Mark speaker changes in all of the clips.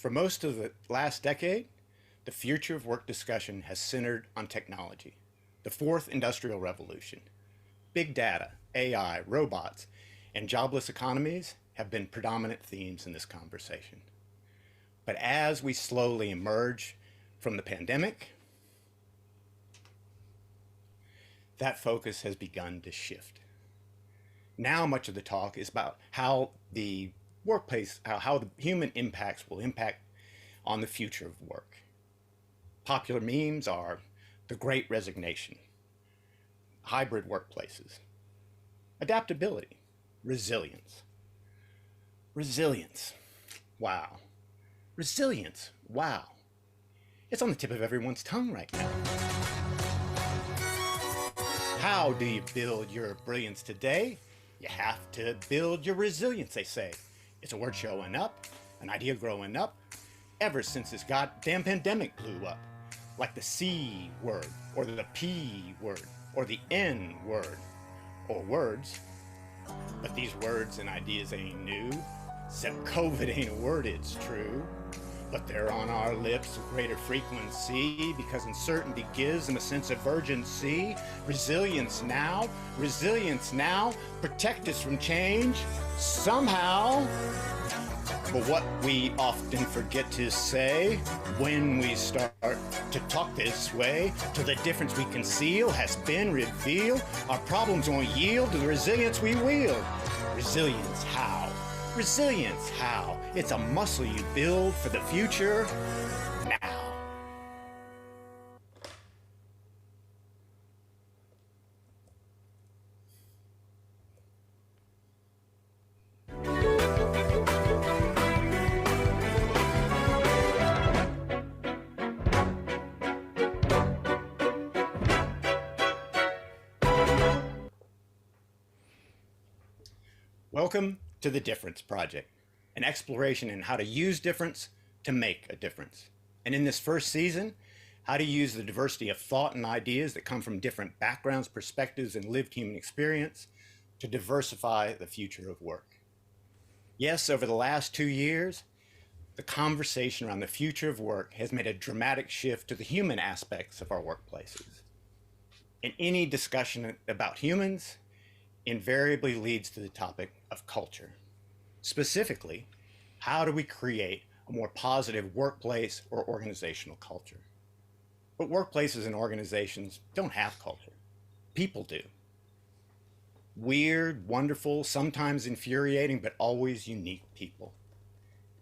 Speaker 1: For most of the last decade, the future of work discussion has centered on technology, the fourth industrial revolution. Big data, AI, robots, and jobless economies have been predominant themes in this conversation. But as we slowly emerge from the pandemic, that focus has begun to shift. Now much of the talk is about how the workplace, how the human impacts will impact on the future of work. Popular memes are the Great Resignation, hybrid workplaces, adaptability, resilience. Resilience, wow. Resilience, wow. It's on the tip of everyone's tongue right now. How do you build your brilliance today? You have to build your resilience, they say. It's a word showing up, an idea growing up, ever since this goddamn pandemic blew up. Like the C word, or the P word, or the N word, or words. But these words and ideas ain't new, except COVID ain't a word, it's true. But they're on our lips with greater frequency because uncertainty gives them a sense of urgency. Resilience now, protect us from change, somehow. But what we often forget to say when we start to talk this way, till the difference we conceal has been revealed, our problems won't yield to the resilience we wield. Resilience how? Resilience how? It's a muscle you build for the future now. Welcome to the Difference Project, an exploration in how to use difference to make a difference. And in this first season, how to use the diversity of thought and ideas that come from different backgrounds, perspectives, and lived human experience to diversify the future of work. Yes, over the last 2 years, the conversation around the future of work has made a dramatic shift to the human aspects of our workplaces. And any discussion about humans invariably leads to the topic of culture. Specifically, how do we create a more positive workplace or organizational culture? But workplaces and organizations don't have culture. People do. Weird, wonderful, sometimes infuriating, but always unique people.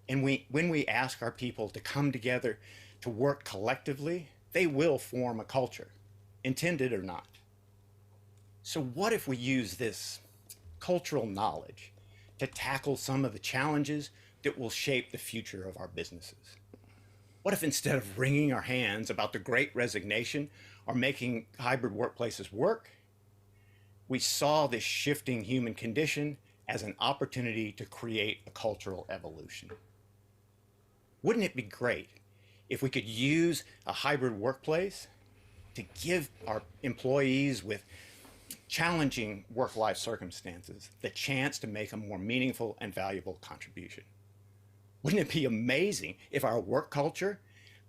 Speaker 1: And when we ask our people to come together to work collectively, they will form a culture, intended or not. So what if we use this cultural knowledge to tackle some of the challenges that will shape the future of our businesses? What if instead of wringing our hands about the Great Resignation or making hybrid workplaces work, we saw this shifting human condition as an opportunity to create a cultural evolution? Wouldn't it be great if we could use a hybrid workplace to give our employees with challenging work-life circumstances the chance to make a more meaningful and valuable contribution? Wouldn't it be amazing if our work culture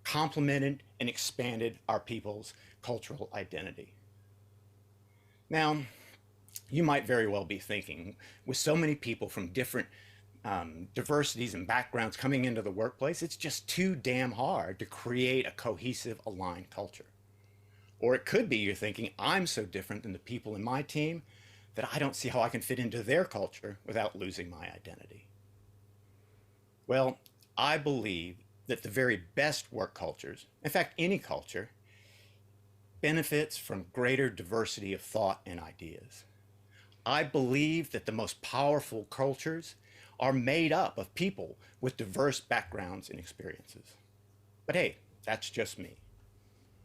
Speaker 1: complemented and expanded our people's cultural identity? Now, you might very well be thinking, with so many people from different diversities and backgrounds coming into the workplace, it's just too damn hard to create a cohesive, aligned culture. Or it could be you're thinking, I'm so different than the people in my team that I don't see how I can fit into their culture without losing my identity. Well, I believe that the very best work cultures, in fact, any culture, benefits from greater diversity of thought and ideas. I believe that the most powerful cultures are made up of people with diverse backgrounds and experiences. But hey, that's just me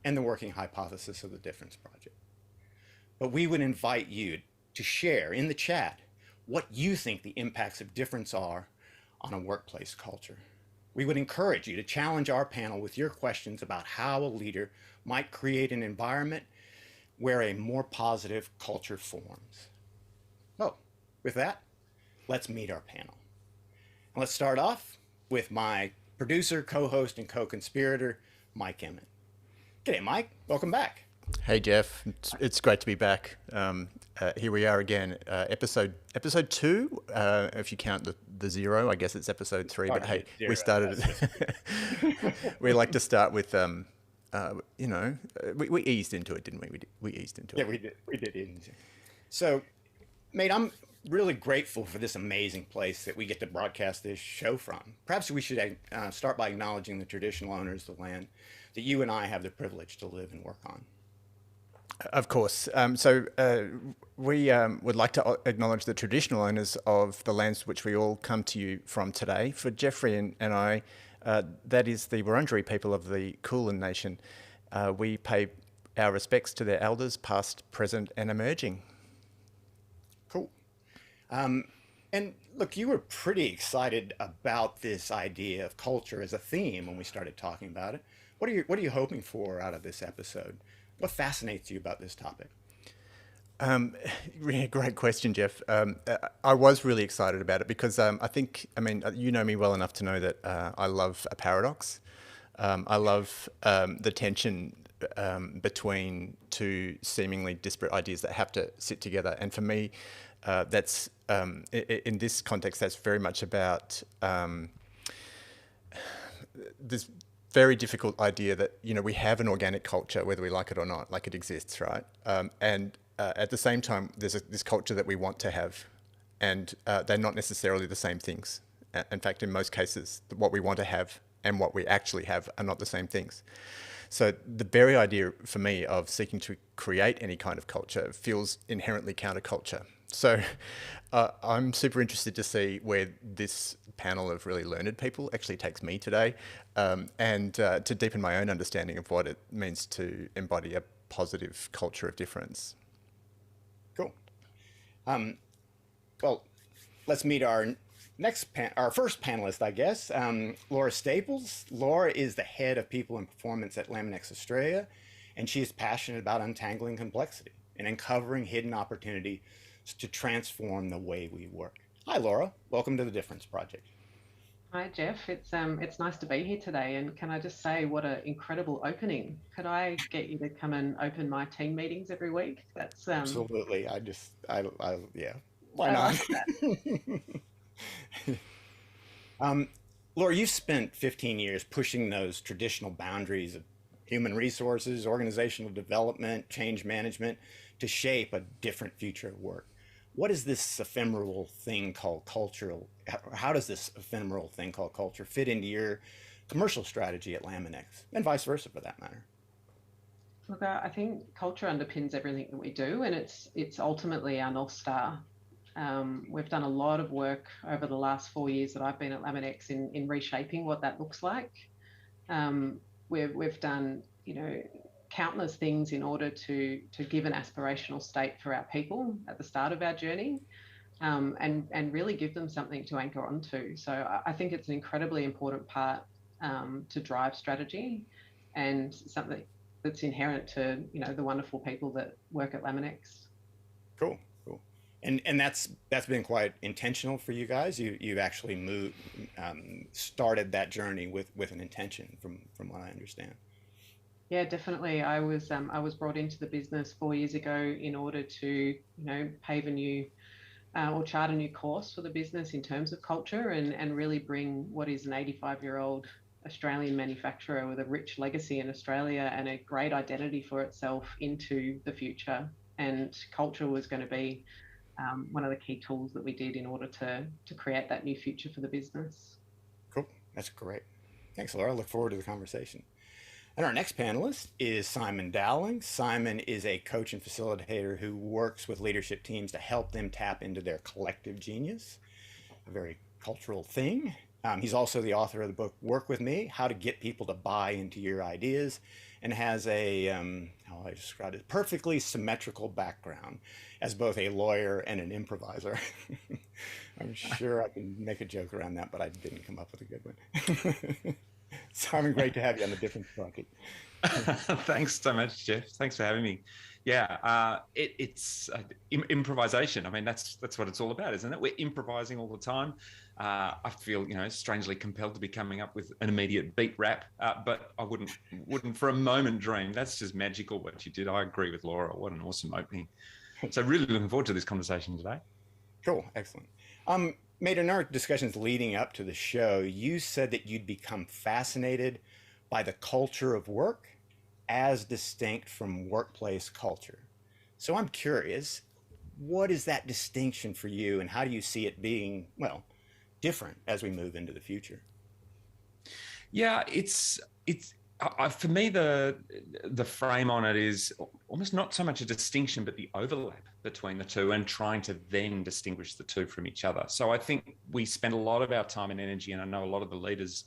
Speaker 1: and the working hypothesis of the Difference Project. But we would invite you to share in the chat what you think the impacts of difference are on a workplace culture. We would encourage you to challenge our panel with your questions about how a leader might create an environment where a more positive culture forms. So, with that, let's meet our panel. And let's start off with my producer, co-host, and co-conspirator, Mike Emmett. G'day, Mike. Welcome back.
Speaker 2: Hey Jeff, it's great to be back. Here we are again, episode two. If you count the zero, I guess it's episode three. But hey, we started. We like to start with, we eased into it, didn't we? We eased into it.
Speaker 1: Yeah, we did. We did. So, mate, I'm really grateful for this amazing place that we get to broadcast this show from. Perhaps we should start by acknowledging the traditional owners of the land that you and I have the privilege to live and work on.
Speaker 2: Of course. We would like to acknowledge the traditional owners of the lands which we all come to you from today. For Jeffrey and I, that is the Wurundjeri people of the Kulin Nation. We pay our respects to their elders, past, present, and emerging.
Speaker 1: Cool. And look, you were pretty excited about this idea of culture as a theme when we started talking about it. What are you hoping for out of this episode? What fascinates you about this topic?
Speaker 2: Great question, Jeff. I was really excited about it because you know me well enough to know that I love a paradox. I love the tension between two seemingly disparate ideas that have to sit together. And for me, that's in this context, that's very much about this very difficult idea that, we have an organic culture, whether we like it or not, like it exists, right? And at the same time, there's this culture that we want to have, and they're not necessarily the same things. In fact, in most cases, what we want to have and what we actually have are not the same things. So the very idea for me of seeking to create any kind of culture feels inherently counterculture. So I'm super interested to see where this panel of really learned people actually takes me today, and to deepen my own understanding of what it means to embody a positive culture of difference.
Speaker 1: Cool. Well, let's meet our first panelist, I guess, Laura Staples. Laura is the head of people and performance at Laminex Australia, and she is passionate about untangling complexity and uncovering hidden opportunity to transform the way we work. Hi, Laura. Welcome to the Difference Project.
Speaker 3: Hi, Jeff. It's nice to be here today. And can I just say, what an incredible opening! Could I get you to come and open my team meetings every week? That's
Speaker 1: absolutely. Yeah. Why not? Laura, you've spent 15 years pushing those traditional boundaries of human resources, organizational development, change management to shape a different future of work. What is this ephemeral thing called culture? How does this ephemeral thing called culture fit into your commercial strategy at Laminex, and vice versa for that matter?
Speaker 3: Look, I think culture underpins everything that we do, and it's ultimately our North Star. We've done a lot of work over the last 4 years that I've been at Laminex in reshaping what that looks like. We've done, countless things in order to give an aspirational state for our people at the start of our journey, and really give them something to anchor onto. So I think it's an incredibly important part to drive strategy, and something that's inherent to the wonderful people that work at Laminex.
Speaker 1: Cool. And that's been quite intentional for you guys. You've actually started that journey with an intention, from what I understand.
Speaker 3: Yeah, definitely. I was brought into the business 4 years ago in order to pave a new or chart a new course for the business in terms of culture, and really bring what is an 85-year-old Australian manufacturer with a rich legacy in Australia and a great identity for itself into the future. And culture was going to be one of the key tools that we did in order to create that new future for the business.
Speaker 1: Cool. That's great. Thanks, Laura. I look forward to the conversation. And our next panelist is Simon Dowling. Simon is a coach and facilitator who works with leadership teams to help them tap into their collective genius, a very cultural thing. He's also the author of the book, Work With Me, How to Get People to Buy Into Your Ideas, and has a, how I describe it, perfectly symmetrical background as both a lawyer and an improviser. I'm sure I can make a joke around that, but I didn't come up with a good one. Simon, great to have you on the Difference Project.
Speaker 4: Thanks so much, Jeff. Thanks for having me. Yeah, it's improvisation. I mean, that's what it's all about, isn't it? We're improvising all the time. I feel, strangely compelled to be coming up with an immediate beat rap, but I wouldn't for a moment dream. That's just magical what you did. I agree with Laura. What an awesome opening. So really looking forward to this conversation today.
Speaker 1: Cool, excellent. Mate, in our discussions leading up to the show, you said that you'd become fascinated by the culture of work as distinct from workplace culture. So I'm curious, what is that distinction for you, and how do you see it being, well, different as we move into the future?
Speaker 4: Yeah, it's for me, the frame on it is almost not so much a distinction, but the overlap between the two, and trying to then distinguish the two from each other. So I think we spend a lot of our time and energy, and I know a lot of the leaders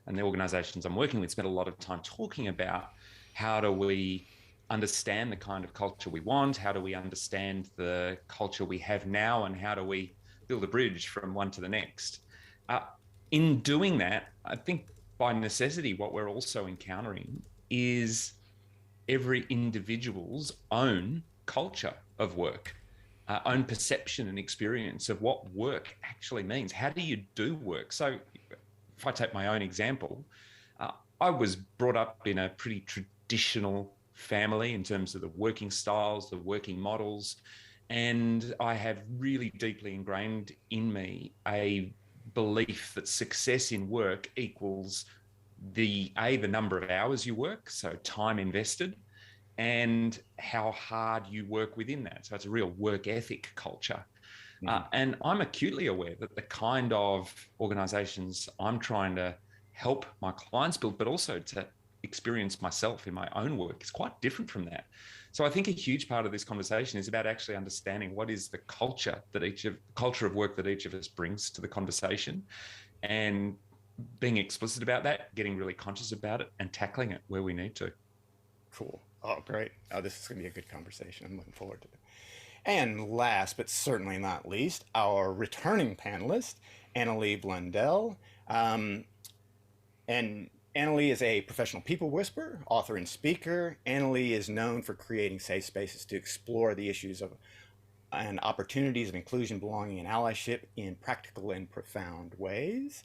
Speaker 4: and the organizations I'm working with spend a lot of time talking about how do we understand the kind of culture we want, how do we understand the culture we have now, and how do we build a bridge from one to the next. In doing that, I think by necessity, what we're also encountering is every individual's own culture of work, own perception and experience of what work actually means. How do you do work? So if I take my own example, I was brought up in a pretty traditional family in terms of the working styles, the working models, and I have really deeply ingrained in me a belief that success in work equals the number of hours you work, so time invested, and how hard you work within that. So it's a real work ethic culture. And I'm acutely aware that the kind of organizations I'm trying to help my clients build, but also to experience myself in my own work, is quite different from that. So I think a huge part of this conversation is about actually understanding what is the culture of work that each of us brings to the conversation, and being explicit about that, getting really conscious about it, and tackling it where we need to.
Speaker 1: Cool. Oh, great. Oh, this is going to be a good conversation. I'm looking forward to it. And last, but certainly not least, our returning panelist, Annalie Blundell. And Annalie is a professional people whisperer, author, and speaker. Annalie is known for creating safe spaces to explore the issues of and opportunities of inclusion, belonging, and allyship in practical and profound ways.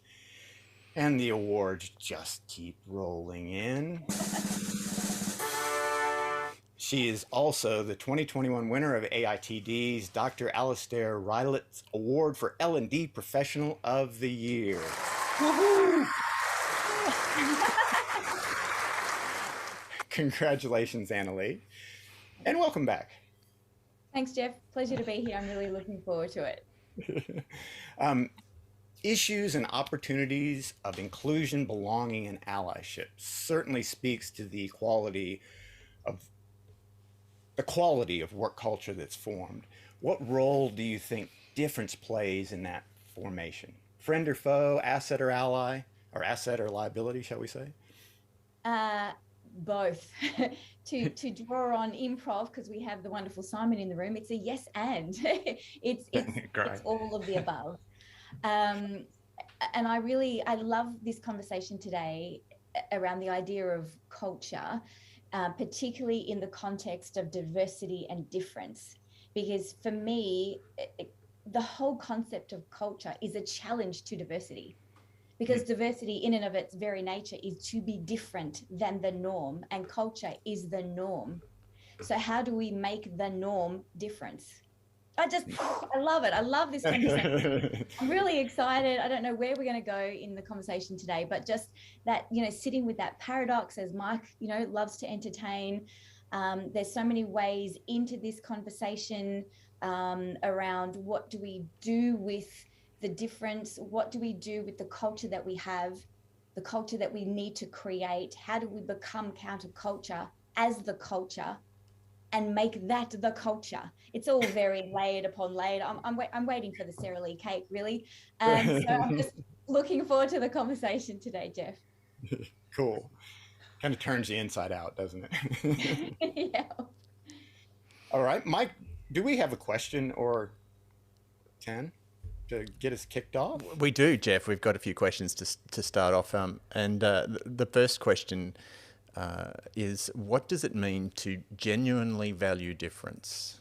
Speaker 1: And the awards just keep rolling in. She is also the 2021 winner of AITD's Dr. Alistair Rylett's Award for L&D Professional of the Year. Congratulations, Annalie. And welcome back.
Speaker 5: Thanks, Jeff. Pleasure to be here. I'm really looking forward to it.
Speaker 1: Issues and opportunities of inclusion, belonging, and allyship certainly speaks to the quality of work culture that's formed. What role do you think difference plays in that formation? Friend or foe, asset or ally, or asset or liability, shall we say?
Speaker 5: Both. to draw on improv, because we have the wonderful Simon in the room, it's a yes and. it's all of the above. And I love this conversation today around the idea of culture, particularly in the context of diversity and difference, because for me, the whole concept of culture is a challenge to diversity, because diversity in and of its very nature is to be different than the norm, and culture is the norm. So how do we make the norm difference? I love it. I love this conversation. I'm really excited. I don't know where we're going to go in the conversation today, but just that, sitting with that paradox, as Mike, loves to entertain. There's so many ways into this conversation around what do we do with the difference? What do we do with the culture that we have, the culture that we need to create? How do we become counterculture as the culture and make that the culture? It's all very layered upon layered. I'm waiting for the Sara Lee cake, really. So I'm just looking forward to the conversation today, Jeff.
Speaker 1: Cool. Kind of turns you inside out, doesn't it?
Speaker 5: Yeah.
Speaker 1: All right, Mike, do we have a question or 10 to get us kicked off?
Speaker 2: We do, Jeff. We've got a few questions to start off. And the first question is, what does it mean to genuinely value difference?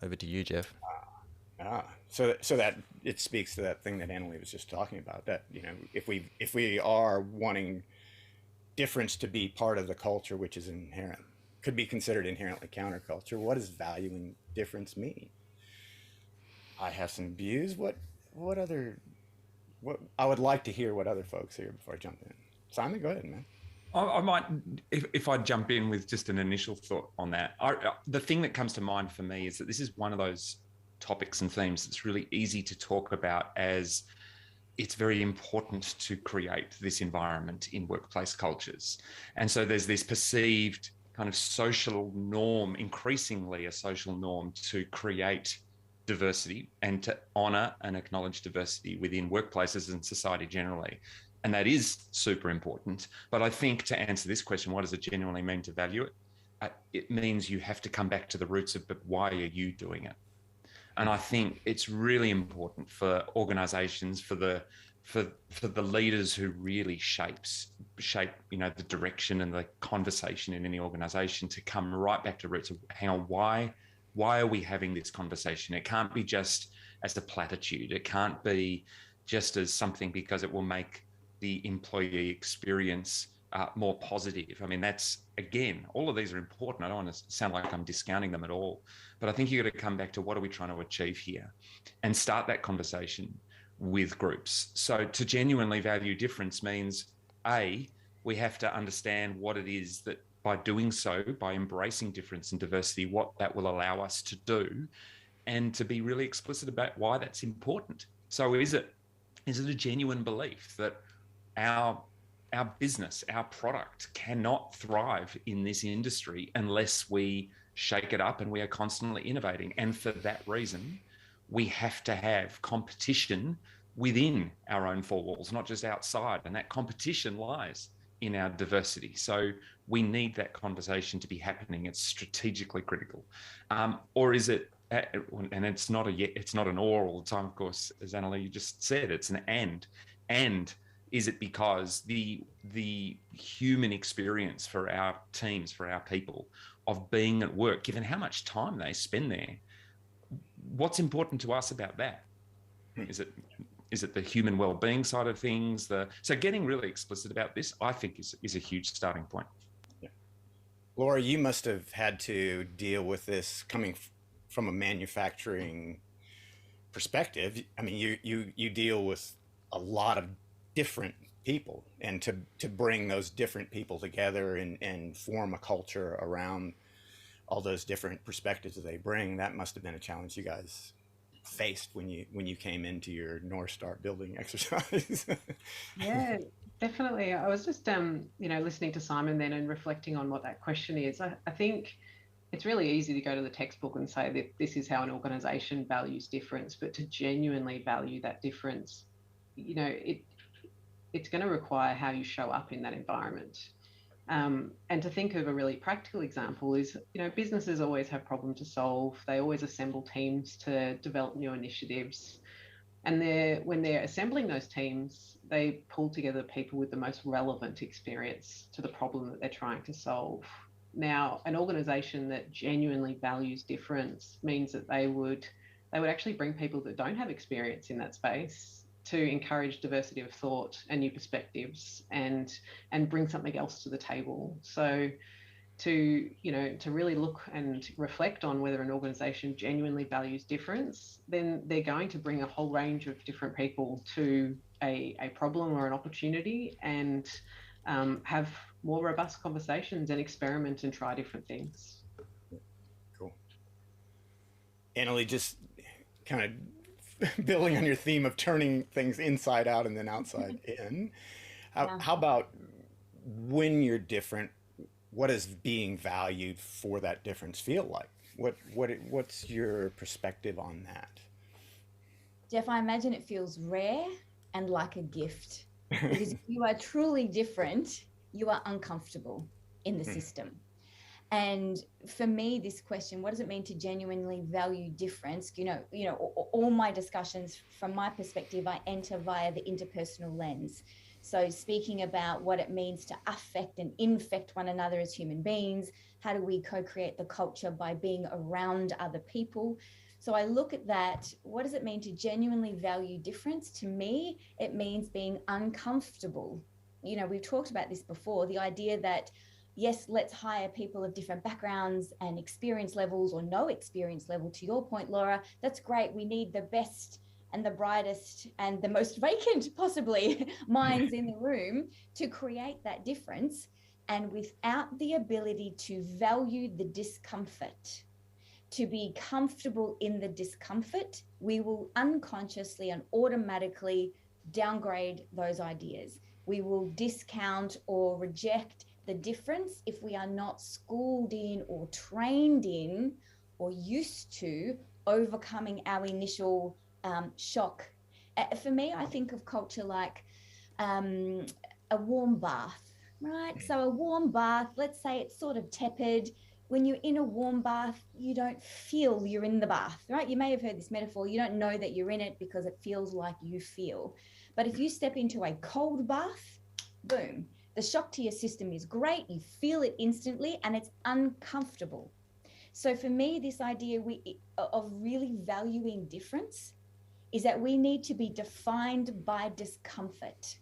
Speaker 2: Over to you, Jeff.
Speaker 1: So that it speaks to that thing that Annalie was just talking about, that, you know, if we are wanting difference to be part of the culture, which is inherent, could be considered inherently counterculture, what does valuing difference mean? I have some views. What other, what I would like to hear what other folks hear before I jump in. Simon, go ahead, man.
Speaker 4: I might, if I jump in with just an initial thought on that, the thing that comes to mind for me is that this is one of those topics and themes that's really easy to talk about, as it's very important to create this environment in workplace cultures. And so there's this perceived kind of social norm, increasingly a social norm, to create diversity and to honor and acknowledge diversity within workplaces and society generally. And that is super important. But I think, to answer this question, what does it genuinely mean to value it? It means you have to come back to the roots of, but why are you doing it? And I think it's really important for organizations, for the leaders who really shape, you know, the direction and the conversation in any organization, to come right back to roots of, hang on, why are we having this conversation? It can't be just as a platitude. It can't be just as something because it will make the employee experience more positive. I mean, that's, again, all of these are important. I don't want to sound like I'm discounting them at all, but I think you've got to come back to, what are we trying to achieve here, and start that conversation with groups. So to genuinely value difference means, A, we have to understand what it is that, by doing so, by embracing difference and diversity, what that will allow us to do, and to be really explicit about why that's important. So is it a genuine belief that our business, our product cannot thrive in this industry unless we shake it up and we are constantly innovating? And for that reason, we have to have competition within our own four walls, not just outside. And that competition lies in our diversity. So we need that conversation to be happening. It's strategically critical. Or is it, and it's not an or all the time, of course, as Annalie, you just said, it's an and is it because the human experience for our teams, for our people, of being at work, given how much time they spend there, what's important to us about that? Is it the human well-being side of things? So getting really explicit about this, I think, is a huge starting point.
Speaker 1: Yeah. Laura, you must have had to deal with this coming from a manufacturing perspective. I mean, you deal with a lot of different people, and to bring those different people together and form a culture around all those different perspectives that they bring, that must have been a challenge you guys faced when you came into your North Star building exercise.
Speaker 3: Yeah, definitely. I was just listening to Simon then and reflecting on what that question is. I think it's really easy to go to the textbook and say that this is how an organization values difference, but to genuinely value that difference, you know, it's going to require how you show up in that environment. And to think of a really practical example is, you know, businesses always have problems to solve. They always assemble teams to develop new initiatives. And when they're assembling those teams, they pull together people with the most relevant experience to the problem that they're trying to solve. Now, an organization that genuinely values difference means that they would actually bring people that don't have experience in that space to encourage diversity of thought and new perspectives, and bring something else to the table. So to really look and reflect on whether an organization genuinely values difference, then they're going to bring a whole range of different people to a problem or an opportunity, and have more robust conversations and experiment and try different things.
Speaker 1: Cool. Annalie, just kind of building on your theme of turning things inside out and then outside in. How about when you're different, what does being valued for that difference feel like? What's your perspective on that?
Speaker 5: Jeff, I imagine it feels rare and like a gift, because if you are truly different, you are uncomfortable in the system. And for me, this question, what does it mean to genuinely value difference? You know, all my discussions from my perspective, I enter via the interpersonal lens. So speaking about what it means to affect and infect one another as human beings, how do we co-create the culture by being around other people? So I look at that. What does it mean to genuinely value difference? To me, it means being uncomfortable. You know, we've talked about this before, the idea that, yes, let's hire people of different backgrounds and experience levels or no experience level. To your point, Laura, that's great. We need the best and the brightest and the most vacant, possibly, minds in the room to create that difference. And without the ability to value the discomfort, to be comfortable in the discomfort, we will unconsciously and automatically downgrade those ideas. We will discount or reject the difference if we are not schooled in or trained in or used to overcoming our initial shock. For me, I think of culture like a warm bath, right? So a warm bath, let's say it's sort of tepid. When you're in a warm bath, you don't feel you're in the bath, right? You may have heard this metaphor. You don't know that you're in it because it feels like you feel. But if you step into a cold bath, boom, the shock to your system is great. You feel it instantly and it's uncomfortable. So for me, this idea of really valuing difference is that we need to be defined by discomfort.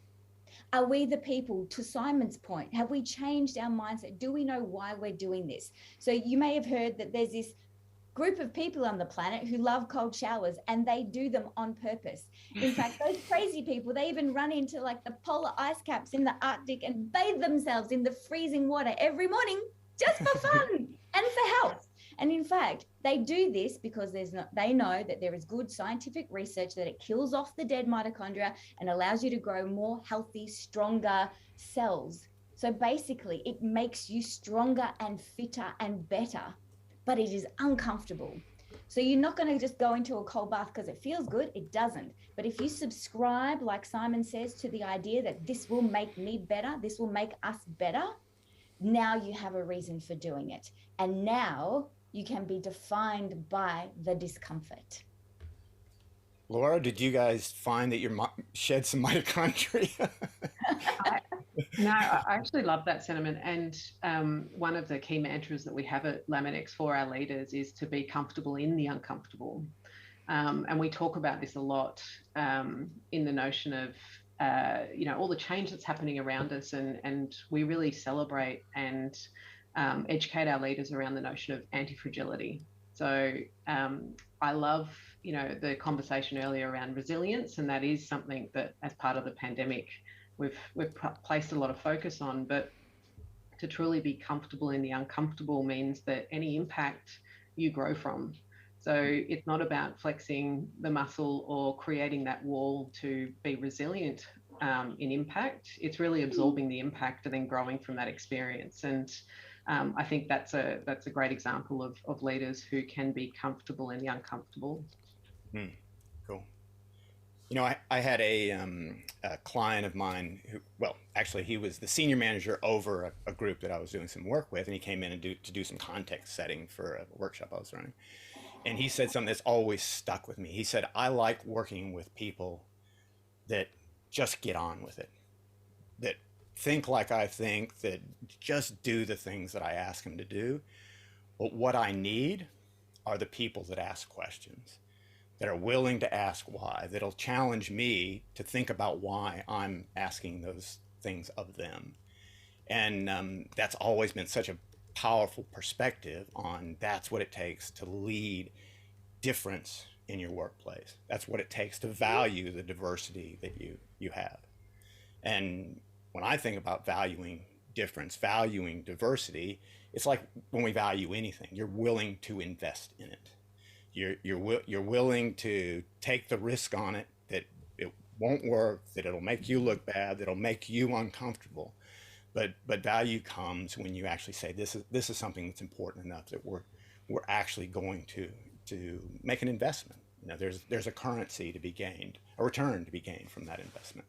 Speaker 5: Are we the people, to Simon's point, have we changed our mindset? Do we know why we're doing this? So you may have heard that there's this group of people on the planet who love cold showers, and they do them on purpose. In fact, those crazy people, they even run into like the polar ice caps in the Arctic and bathe themselves in the freezing water every morning just for fun and for health. And in fact, they do this because they know that there is good scientific research that it kills off the dead mitochondria and allows you to grow more healthy, stronger cells. So basically, it makes you stronger and fitter and better, but it is uncomfortable. So you're not going to just go into a cold bath because it feels good. It doesn't. But if you subscribe, like Simon says, to the idea that this will make me better, this will make us better, now you have a reason for doing it. And now you can be defined by the discomfort.
Speaker 1: Laura, did you guys find that you shed some mitochondria?
Speaker 3: I actually love that sentiment. And one of the key mantras that we have at Laminex for our leaders is to be comfortable in the uncomfortable. And we talk about this a lot in the notion of, all the change that's happening around us. And we really celebrate and educate our leaders around the notion of anti-fragility. So I love, the conversation earlier around resilience, and that is something that as part of the pandemic, we've placed a lot of focus on. But to truly be comfortable in the uncomfortable means that any impact you grow from. So it's not about flexing the muscle or creating that wall to be resilient in impact. It's really absorbing the impact and then growing from that experience. And I think that's a great example of leaders who can be comfortable in the uncomfortable.
Speaker 1: Cool. I had a client of mine who, well, actually he was the senior manager over a group that I was doing some work with, and he came in to do some context setting for a workshop I was running. And he said something that's always stuck with me. He said, I like working with people that just get on with it, that think like I think, that just do the things that I ask them to do. But what I need are the people that ask questions, that are willing to ask why, that'll challenge me to think about why I'm asking those things of them. And that's always been such a powerful perspective on that's what it takes to lead difference in your workplace. That's what it takes to value the diversity that you have. And when I think about valuing difference, valuing diversity, it's like when we value anything, you're willing to invest in it. You're willing to take the risk on it, that it won't work, that it'll make you look bad, that'll make you uncomfortable. But value comes when you actually say this is something that's important enough that we're actually going to make an investment. There's a currency to be gained, a return to be gained from that investment.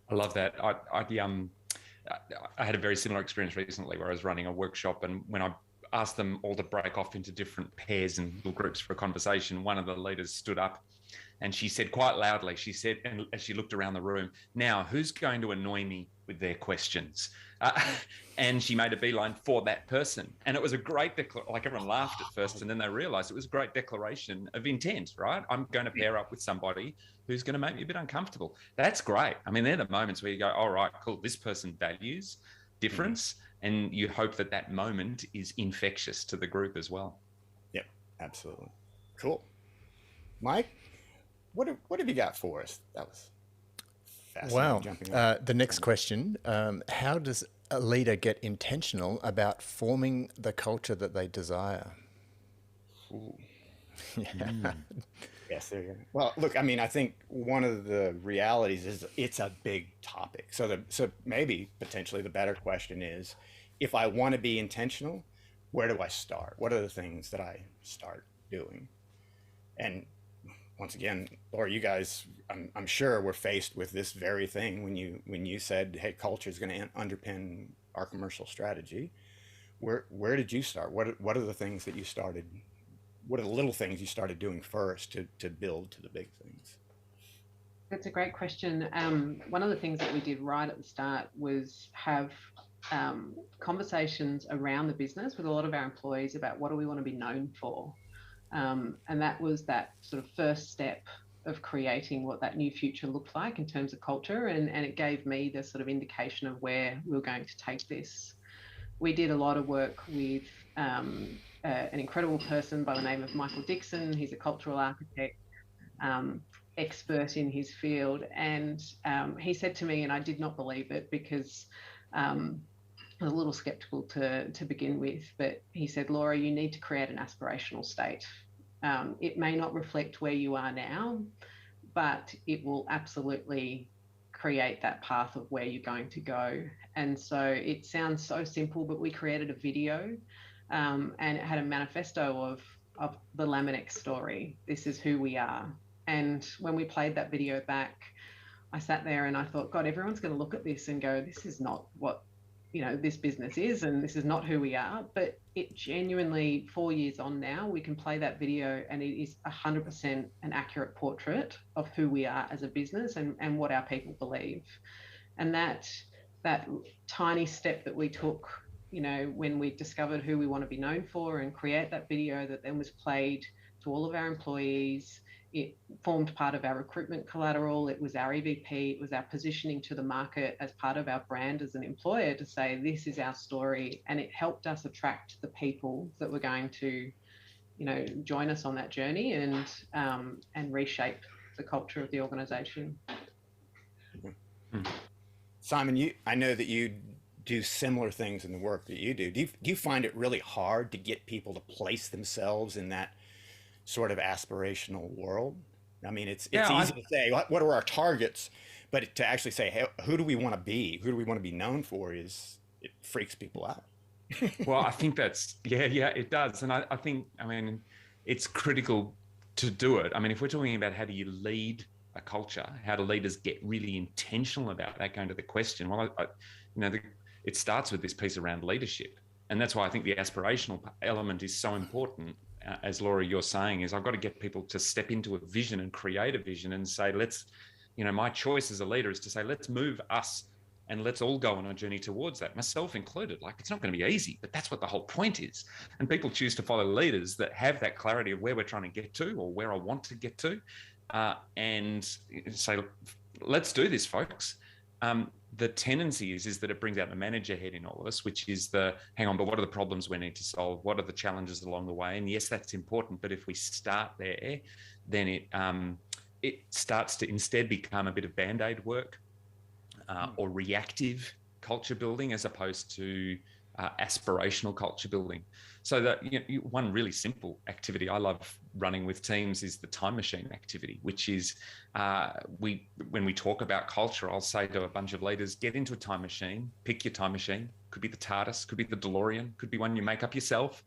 Speaker 4: I love that. I had a very similar experience recently where I was running a workshop, and when I asked them all to break off into different pairs and little groups for a conversation, one of the leaders stood up And she said quite loudly, she said, and as she looked around the room, now who's going to annoy me with their questions? And she made a beeline for that person. And it was a great, like everyone laughed at first, and then they realized it was a great declaration of intent, right? I'm going to pair up with somebody who's going to make me a bit uncomfortable. That's great. I mean, they're the moments where you go, all right, cool, this person values difference. And you hope that that moment is infectious to the group as well.
Speaker 1: Yep, absolutely. Cool. Mike, what have you got for us? That was fascinating.
Speaker 2: Wow. The next question, how does a leader get intentional about forming the culture that they desire?
Speaker 1: Ooh. Yes, there you go. Well, look, I mean, I think one of the realities is it's a big topic. So maybe potentially the better question is, if I want to be intentional, where do I start? What are the things that I start doing? And once again, Laura, you guys, I'm sure were faced with this very thing when you said, "Hey, culture is going to underpin our commercial strategy." Where did you start? What are the things that you started? What are the little things you started doing first to build to the big things?
Speaker 3: That's a great question. One of the things that we did right at the start was have conversations around the business with a lot of our employees about what do we want to be known for. And that was that sort of first step of creating what that new future looked like in terms of culture. And it gave me the sort of indication of where we were going to take this. We did a lot of work with an incredible person by the name of Michael Dixon. He's a cultural architect, expert in his field. And he said to me, and I did not believe it because I was a little skeptical to begin with, but he said, "Laura, you need to create an aspirational state. It may not reflect where you are now, but it will absolutely create that path of where you're going to go." And so it sounds so simple, but we created a video and it had a manifesto of the Laminex story. This is who we are. And when we played that video back, I sat there and I thought, God, everyone's going to look at this and go, this is not what this business is, and this is not who we are. But it genuinely, 4 years on now, we can play that video and it is 100% an accurate portrait of who we are as a business and what our people believe. And that tiny step that we took, when we discovered who we want to be known for and create that video that then was played to all of our employees, it formed part of our recruitment collateral. It was our EVP. It was our positioning to the market as part of our brand as an employer to say, this is our story. And it helped us attract the people that were going to, join us on that journey and reshape the culture of the organization.
Speaker 1: Simon, I know that you do similar things in the work that you do. Do you find it really hard to get people to place themselves in that sort of aspirational world? I mean, it's easy to say, what are our targets? But to actually say, hey, who do we want to be? Who do we want to be known for? It freaks people out.
Speaker 4: Well, I think it does. And I think, it's critical to do it. I mean, if we're talking about how do you lead a culture, how do leaders get really intentional about that, going to the question, well, it starts with this piece around leadership. And that's why I think the aspirational element is so important. As Laura, you're saying, is I've got to get people to step into a vision and create a vision and say, my choice as a leader is to say, let's move us and let's all go on a journey towards that, myself included. Like, it's not going to be easy, but that's what the whole point is. And people choose to follow leaders that have that clarity of where we're trying to get to or where I want to get to, and say, let's do this, folks. The tendency is that it brings out the manager head in all of us, which is hang on, but what are the problems we need to solve? What are the challenges along the way? And yes, that's important. But if we start there, then it starts to instead become a bit of Band-Aid work or reactive culture building as opposed to aspirational culture building. So that one really simple activity I love running with teams is the time machine activity, which is when we talk about culture, I'll say to a bunch of leaders, get into a time machine, pick your time machine. Could be the TARDIS, could be the DeLorean, could be one you make up yourself.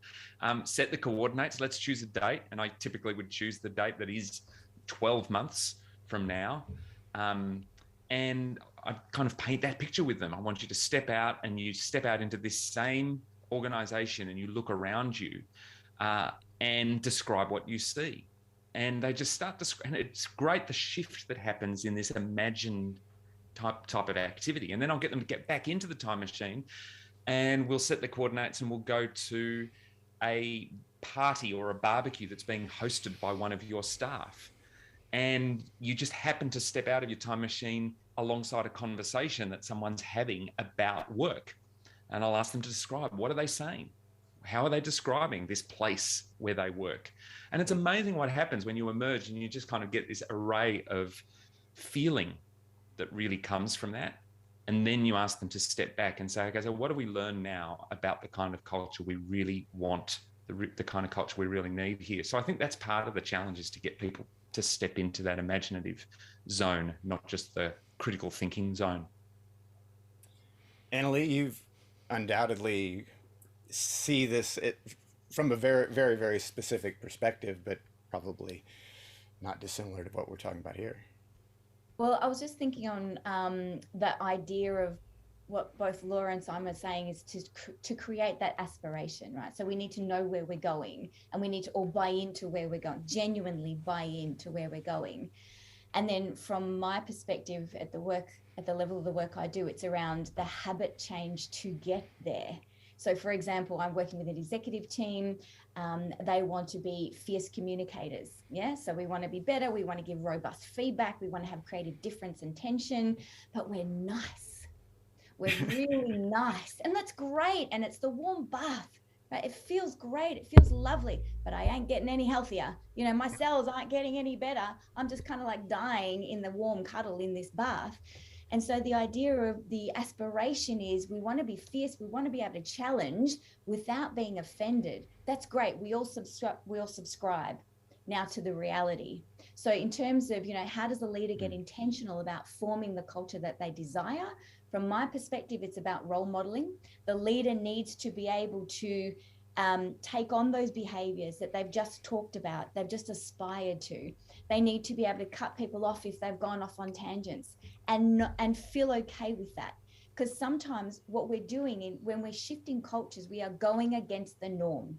Speaker 4: Set the coordinates. Let's choose a date. And I typically would choose the date that is 12 months from now. And I kind of paint that picture with them. I want you to step out, and you step out into this same organization and you look around you and describe what you see. And they just start to, and it's great the shift that happens in this imagined type of activity. And then I'll get them to get back into the time machine, and we'll set the coordinates and we'll go to a party or a barbecue that's being hosted by one of your staff. And you just happen to step out of your time machine alongside a conversation that someone's having about work. And I'll ask them to describe, what are they saying? How are they describing this place where they work? And it's amazing what happens when you emerge and you just kind of get this array of feeling that really comes from that. And then you ask them to step back and say, okay, so what do we learn now about the kind of culture we really want, the kind of culture we really need here? So I think that's part of the challenge, is to get people to step into that imaginative zone, not just the critical thinking zone.
Speaker 1: Annalee, you've undoubtedly see this from a very, very, very specific perspective, but probably not dissimilar to what we're talking about here.
Speaker 5: Well, I was just thinking on the idea of what both Laura and Simon are saying, is to create that aspiration, right? So we need to know where we're going, and we need to all buy into where we're going, genuinely buy into where we're going. And then from my perspective at the level of the work I do, it's around the habit change to get there. So for example, I'm working with an executive team. They want to be fierce communicators. Yeah. So we want to be better. We want to give robust feedback. We want to have creative difference and tension, but we're nice. We're really nice. And that's great. And it's the warm bath, right? It feels great. It feels lovely, but I ain't getting any healthier. You know, my cells aren't getting any better. I'm just kind of like dying in the warm cuddle in this bath. And so the idea of the aspiration is, we want to be fierce. We want to be able to challenge without being offended. That's great. We all subscribe now to the reality. So in terms of, you know, how does the leader get intentional about forming the culture that they desire? From my perspective, it's about role modeling. The leader needs to be able to take on those behaviors that they've just talked about, they've just aspired to. They need to be able to cut people off if they've gone off on tangents, and feel okay with that. Because sometimes what we're doing when we're shifting cultures, we are going against the norm.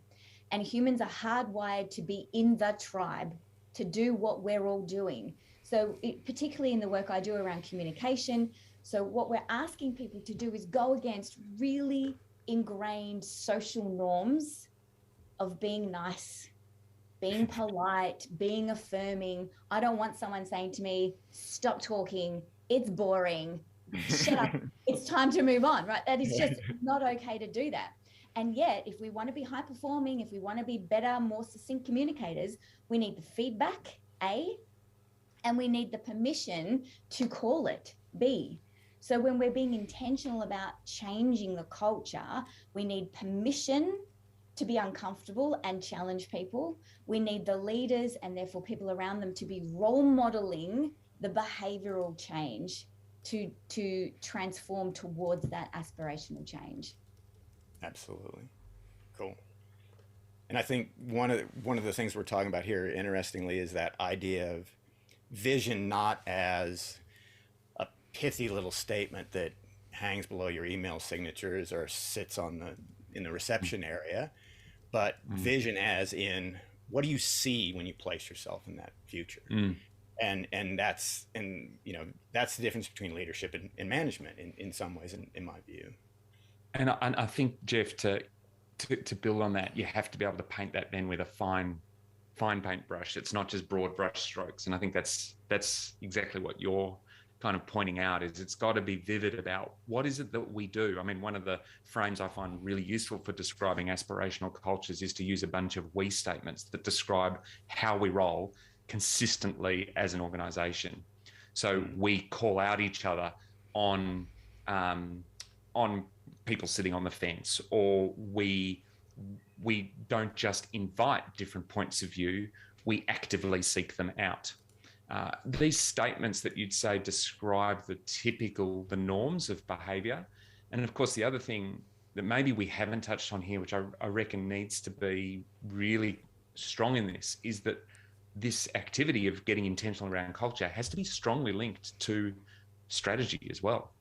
Speaker 5: And humans are hardwired to be in the tribe, to do what we're all doing. So particularly in the work I do around communication, so what we're asking people to do is go against really ingrained social norms of being nice, being polite, being affirming. I don't want someone saying to me, stop talking, it's boring, shut up, it's time to move on, right? That is just not okay to do that. And yet, if we want to be high performing, if we want to be better, more succinct communicators, we need the feedback, A, and we need the permission to call it, B. So when we're being intentional about changing the culture, we need permission to be uncomfortable and challenge people. We need the leaders, and therefore people around them, to be role modeling the behavioral change to transform towards that aspirational change.
Speaker 1: Absolutely. Cool. And I think one of the things we're talking about here, interestingly, is that idea of vision not as a pithy little statement that hangs below your email signatures or sits in the reception area, but vision as in, what do you see when you place yourself in that future? And that's the difference between leadership and management in some ways, in my view.
Speaker 4: And I think, Jeff, to build on that, you have to be able to paint that then with a fine paintbrush. It's not just broad brush strokes. And I think that's exactly what you're kind of pointing out, is it's got to be vivid about what is it that we do. I mean, one of the frames I find really useful for describing aspirational cultures is to use a bunch of we statements that describe how we roll consistently as an organization. So we call out each other on people sitting on the fence, or we don't just invite different points of view, we actively seek them out. These statements that you'd say describe the norms of behavior. And of course, the other thing that maybe we haven't touched on here, which I reckon needs to be really strong in this, is that this activity of getting intentional around culture has to be strongly linked to strategy as well.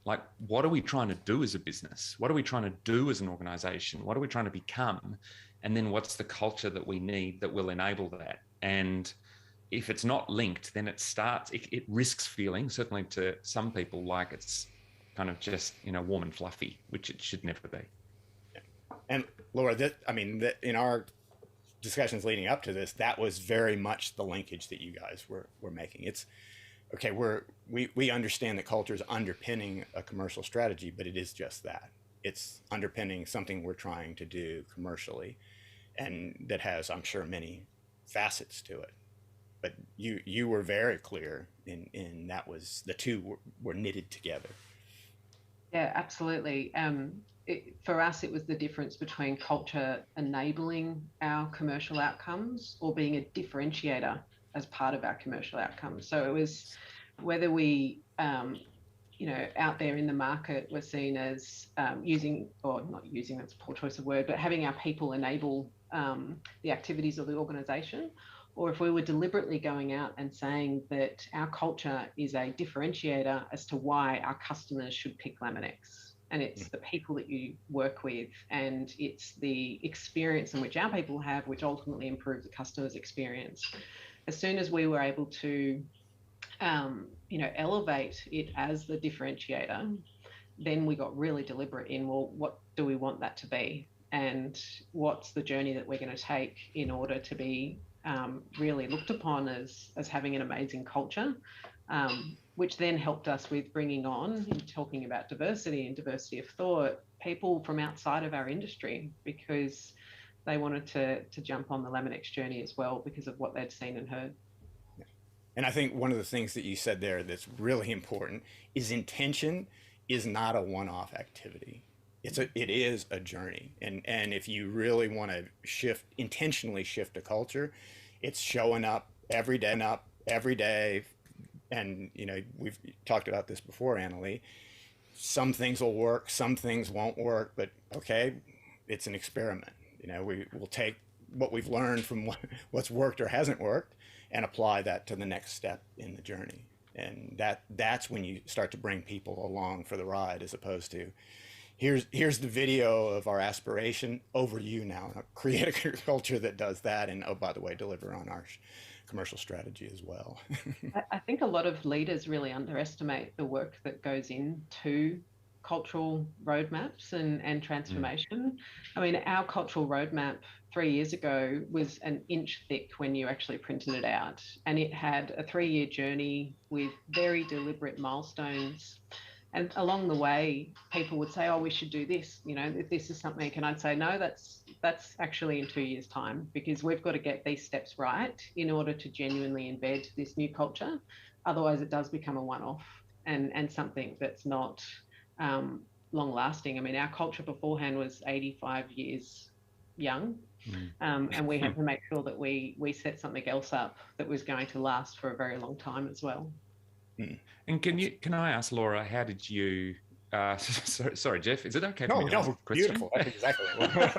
Speaker 4: Like, what are we trying to do as a business? What are we trying to do as an organization? What are we trying to become? And then what's the culture that we need that will enable that? And if it's not linked, then it risks feeling, certainly to some people, like it's kind of just, warm and fluffy, which it should never be.
Speaker 1: Yeah. And Laura, in our discussions leading up to this, that was very much the linkage that you guys were making. It's okay. We understand that culture is underpinning a commercial strategy, but it is just that. It's underpinning something we're trying to do commercially, and that has, I'm sure, many facets to it. But you were very clear in that was the two were knitted together.
Speaker 3: Yeah, absolutely. For us, it was the difference between culture enabling our commercial outcomes or being a differentiator as part of our commercial outcomes. So it was whether we, out there in the market were seen as using, or not using, that's a poor choice of word, but having our people enable the activities of the organisation, or if we were deliberately going out and saying that our culture is a differentiator as to why our customers should pick Laminex. And it's the people that you work with, and it's the experience in which our people have, which ultimately improves the customer's experience. As soon as we were able to, elevate it as the differentiator, then we got really deliberate in, well, what do we want that to be? And what's the journey that we're going to take in order to be really looked upon as having an amazing culture, which then helped us with bringing on and talking about diversity and diversity of thought, people from outside of our industry, because they wanted to jump on the Laminex journey as well because of what they'd seen and heard.
Speaker 1: And I think one of the things that you said there that's really important is intention is not a one-off activity. It is a journey. And if you really want to intentionally shift a culture, it's showing up every day. And, we've talked about this before, Annalee. Some things will work, some things won't work, but okay, it's an experiment. We'll take what we've learned from what's worked or hasn't worked and apply that to the next step in the journey. And that's when you start to bring people along for the ride, as opposed to, here's the video of our aspiration, over to you now. Create a culture that does that, and oh, by the way, deliver on our commercial strategy as well.
Speaker 3: I think a lot of leaders really underestimate the work that goes into cultural roadmaps and transformation. I mean, our cultural roadmap 3 years ago was an inch thick when you actually printed it out, and it had a 3-year journey with very deliberate milestones. And along the way, people would say, oh, we should do this, if this is something. And I'd say, no, that's actually in 2 years' time, because we've got to get these steps right in order to genuinely embed this new culture. Otherwise, it does become a one-off and something that's not long-lasting. I mean, our culture beforehand was 85 years young, and we had to make sure that we set something else up that was going to last for a very long time as well.
Speaker 4: And can I ask, Laura, how did you? Sorry, Jeff. Is it okay?
Speaker 1: No, beautiful. That's exactly
Speaker 4: what.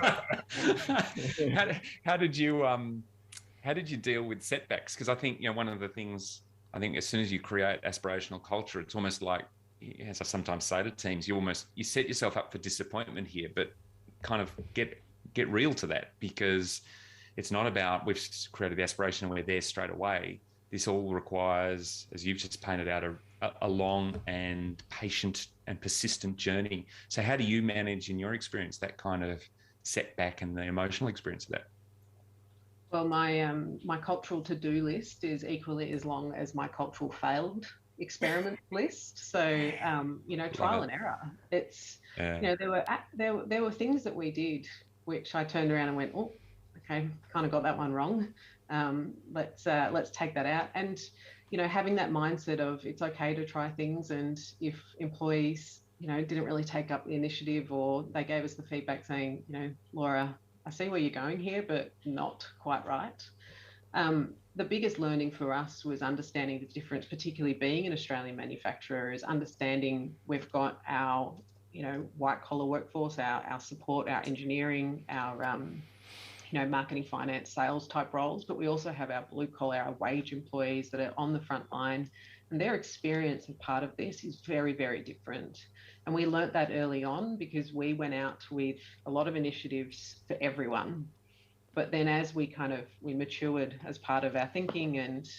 Speaker 4: How did you deal with setbacks? Because I think one of the things, I think as soon as you create aspirational culture, it's almost like, as I sometimes say to teams, you set yourself up for disappointment here, but kind of get real to that, because it's not about we've created the aspiration and we're there straight away. This all requires, as you've just painted out, a long and patient and persistent journey. So how do you manage, in your experience, that kind of setback and the emotional experience of that?
Speaker 3: Well, my cultural to-do list is equally as long as my cultural failed experiment list. So, trial and error. It's, there were things that we did which I turned around and went, oh, okay, kind of got that one wrong. Let's take that out. And, having that mindset of it's okay to try things. And if employees, didn't really take up the initiative, or they gave us the feedback saying, Laura, I see where you're going here, but not quite right. The biggest learning for us was understanding the difference, particularly being an Australian manufacturer, is understanding we've got our, white collar workforce, our support, our engineering, our, marketing, finance, sales type roles, but we also have our blue collar, our wage employees that are on the front line, and their experience and part of this is very, very different. And we learnt that early on because we went out with a lot of initiatives for everyone. But then as we matured as part of our thinking, and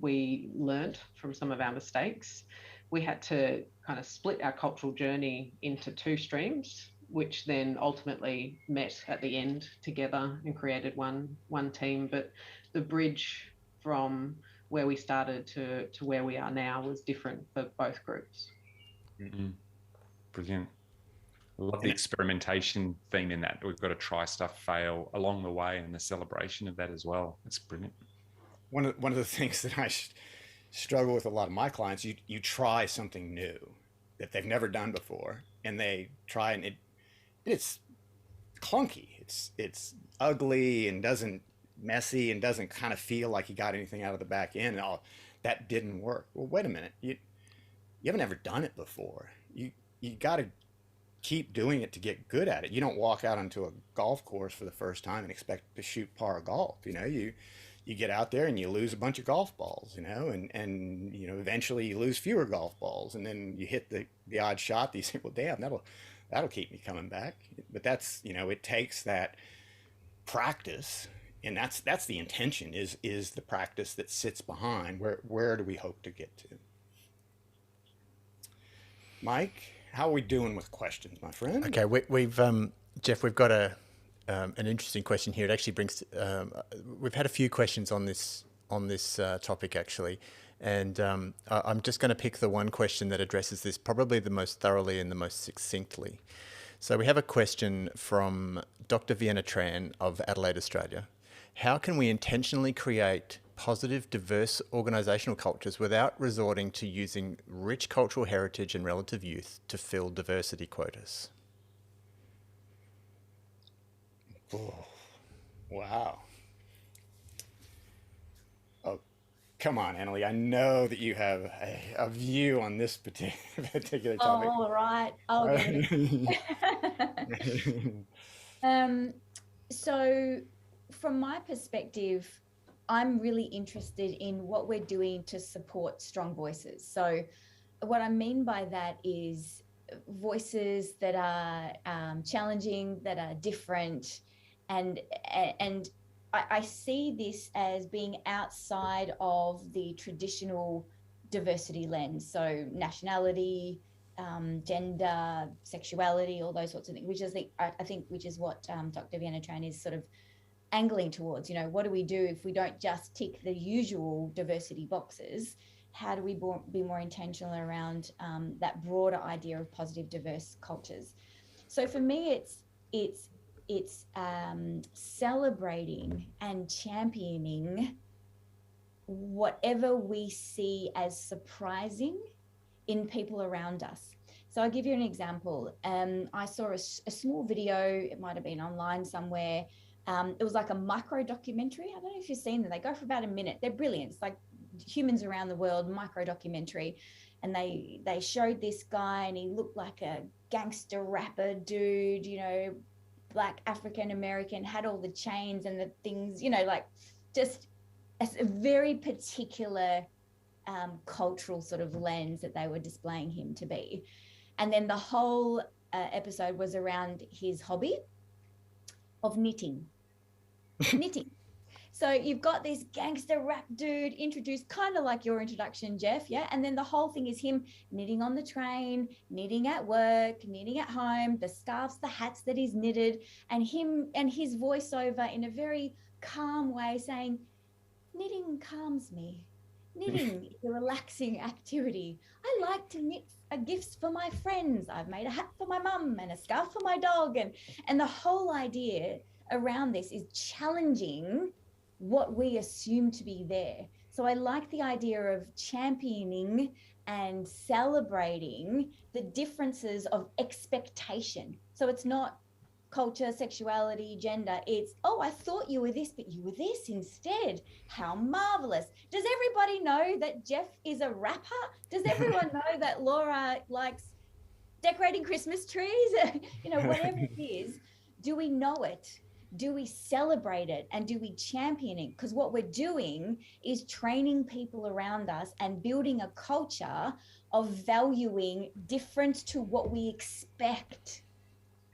Speaker 3: we learnt from some of our mistakes, we had to kind of split our cultural journey into two streams, which then ultimately met at the end together and created one team. But the bridge from where we started to where we are now was different for both groups.
Speaker 4: Mm-hmm. Brilliant. I love the experimentation theme in that. We've got to try stuff, fail along the way, and the celebration of that as well. It's brilliant.
Speaker 1: One of the things that I struggle with a lot of my clients, you try something new that they've never done before, and they try, and it's clunky. It's ugly and doesn't messy and doesn't kind of feel like you got anything out of the back end. And that didn't work. Well, wait a minute. You haven't ever done it before. You got to keep doing it to get good at it. You don't walk out onto a golf course for the first time and expect to shoot par golf. You get out there and you lose a bunch of golf balls, and eventually you lose fewer golf balls, and then you hit the odd shot that you think, well, damn, that'll keep me coming back. But that's, it takes that practice, and that's the intention, is the practice that sits behind where do we hope to get to. Mike, how are we doing with questions, my friend?
Speaker 2: Okay, we've Jeff, we've got an interesting question here. It actually brings we've had a few questions on this topic actually, and I'm just going to pick the one question that addresses this probably the most thoroughly and the most succinctly. So we have a question from Dr. Vienna Tran of Adelaide, Australia. How can we intentionally create positive, diverse organisational cultures without resorting to using rich cultural heritage and relative youth to fill diversity quotas?
Speaker 1: Oh, wow. Oh, come on, Annalie. I know that you have a view on this particular topic.
Speaker 5: Oh, all right. I'll get it. So from my perspective, I'm really interested in what we're doing to support strong voices. So what I mean by that is voices that are challenging, that are different, and I see this as being outside of the traditional diversity lens. So nationality, gender, sexuality, all those sorts of things, which I think which is what Dr. Vienna Tran is sort of angling towards. What do we do if we don't just tick the usual diversity boxes? How do we be more intentional around that broader idea of positive, diverse cultures? So for me, it's celebrating and championing whatever we see as surprising in people around us. So I'll give you an example. I saw a small video, it might have been online somewhere. It was like a micro documentary. I don't know if you've seen them. They go for about a minute. They're brilliant. It's like humans around the world, micro documentary. And they showed this guy, and he looked like a gangster rapper dude, Black African American, had all the chains and the things, like just a very particular cultural sort of lens that they were displaying him to be. And then the whole episode was around his hobby of knitting. So you've got this gangster rap dude introduced, kind of like your introduction, Jeff, yeah? And then the whole thing is him knitting on the train, knitting at work, knitting at home, the scarves, the hats that he's knitted, and him and his voiceover in a very calm way saying, knitting calms me. Knitting is a relaxing activity. I like to knit gifts for my friends. I've made a hat for my mum and a scarf for my dog. And the whole idea around this is challenging what we assume to be there. So I like the idea of championing and celebrating the differences of expectation. So it's not culture, sexuality, gender. It's, oh, I thought you were this, but you were this instead. How marvelous. Does everybody know that Jeff is a rapper? Does everyone know that Laura likes decorating Christmas trees? Whatever it is, do we know it? Do we celebrate it, and do we champion it? Because what we're doing is training people around us and building a culture of valuing different to what we expect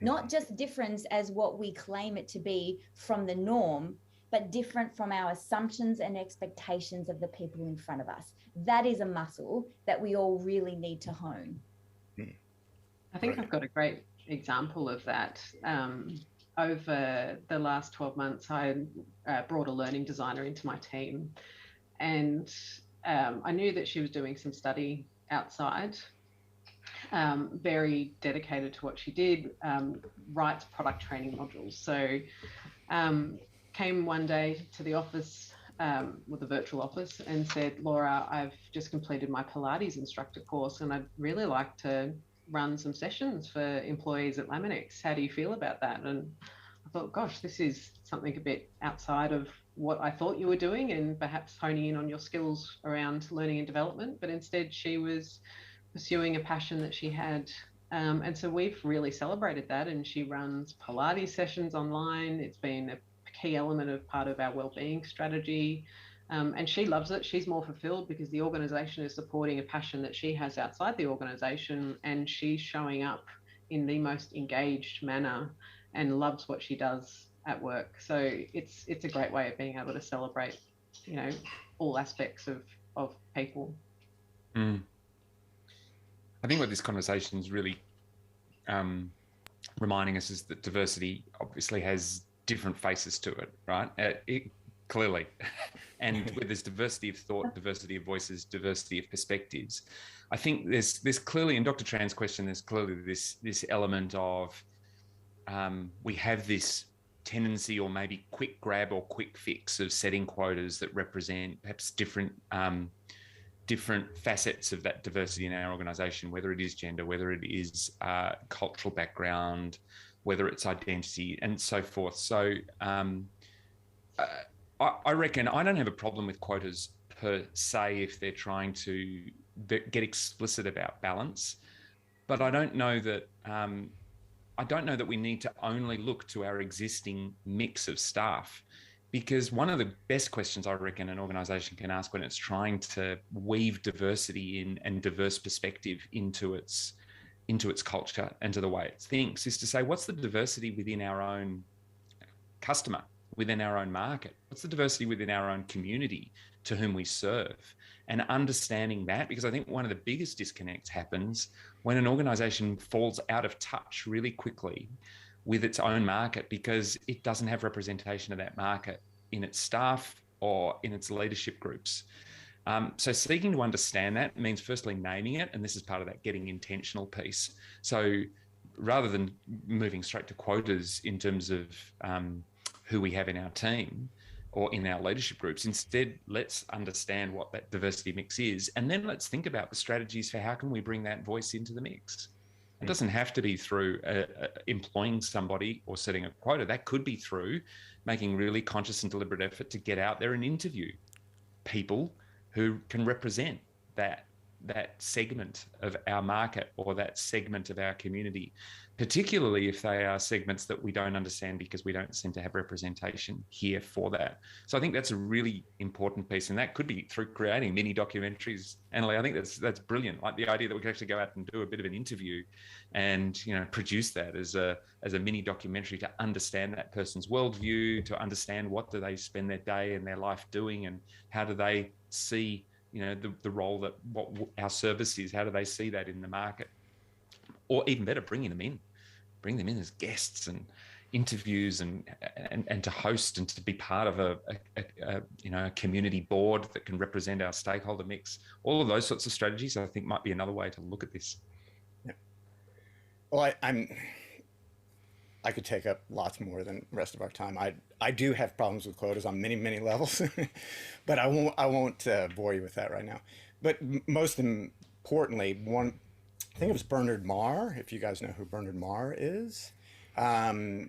Speaker 5: not just difference as what we claim it to be from the norm, but different from our assumptions and expectations of the people in front of us. That is a muscle that we all really need to hone.
Speaker 3: I think I've got a great example of that. Over the last 12 months, I brought a learning designer into my team, and I knew that she was doing some study outside, very dedicated to what she did, writes product training modules. So came one day to the office, the virtual office, and said, Laura, I've just completed my Pilates instructor course and I'd really like to run some sessions for employees at Laminex. How do you feel about that? And I thought, gosh, this is something a bit outside of what I thought you were doing, and perhaps honing in on your skills around learning and development. But instead, she was pursuing a passion that she had. And so we've really celebrated that. And she runs Pilates sessions online. It's been a key element of part of our wellbeing strategy. And she loves it. She's more fulfilled because the organisation is supporting a passion that she has outside the organisation, and she's showing up in the most engaged manner and loves what she does at work. So it's a great way of being able to celebrate, all aspects of people.
Speaker 4: I think what this conversation is really reminding us is that diversity obviously has different faces to it, right? Clearly. And with this diversity of thought, diversity of voices, diversity of perspectives, I think there's clearly, in Dr. Tran's question, there's clearly this element of we have this tendency, or maybe quick grab or quick fix, of setting quotas that represent perhaps different facets of that diversity in our organisation, whether it is gender, whether it is cultural background, whether it's identity, and so forth. So I reckon I don't have a problem with quotas per se if they're trying to get explicit about balance, but I don't know that we need to only look to our existing mix of staff, because one of the best questions I reckon an organisation can ask when it's trying to weave diversity in and diverse perspective into its culture and to the way it thinks is to say, what's the diversity within our own customer, within our own market? What's the diversity within our own community to whom we serve? And understanding that, because I think one of the biggest disconnects happens when an organisation falls out of touch really quickly with its own market because it doesn't have representation of that market in its staff or in its leadership groups. So seeking to understand that means firstly naming it, and this is part of that getting intentional piece. So rather than moving straight to quotas in terms of who we have in our team or in our leadership groups, instead, let's understand what that diversity mix is, and then let's think about the strategies for how can we bring that voice into the mix. It doesn't have to be through employing somebody or setting a quota. That could be through making really conscious and deliberate effort to get out there and interview people who can represent that segment of our market or that segment of our community, particularly if they are segments that we don't understand because we don't seem to have representation here for that. So I think that's a really important piece, and that could be through creating mini documentaries. Annalie, I think that's brilliant. Like the idea that we could actually go out and do a bit of an interview and produce that as a mini documentary to understand that person's worldview, to understand what do they spend their day and their life doing, and how do they see the role that what our service is, how do they see that in the market? Or even better, bring them in as guests and interviews and to host and to be part of a community board that can represent our stakeholder mix. All of those sorts of strategies, I think, might be another way to look at this.
Speaker 1: Yeah. Well, I could take up lots more than the rest of our time. I do have problems with quotas on many, many levels, but I won't bore you with that right now. But most importantly, I think it was Bernard Marr, if you guys know who Bernard Marr is,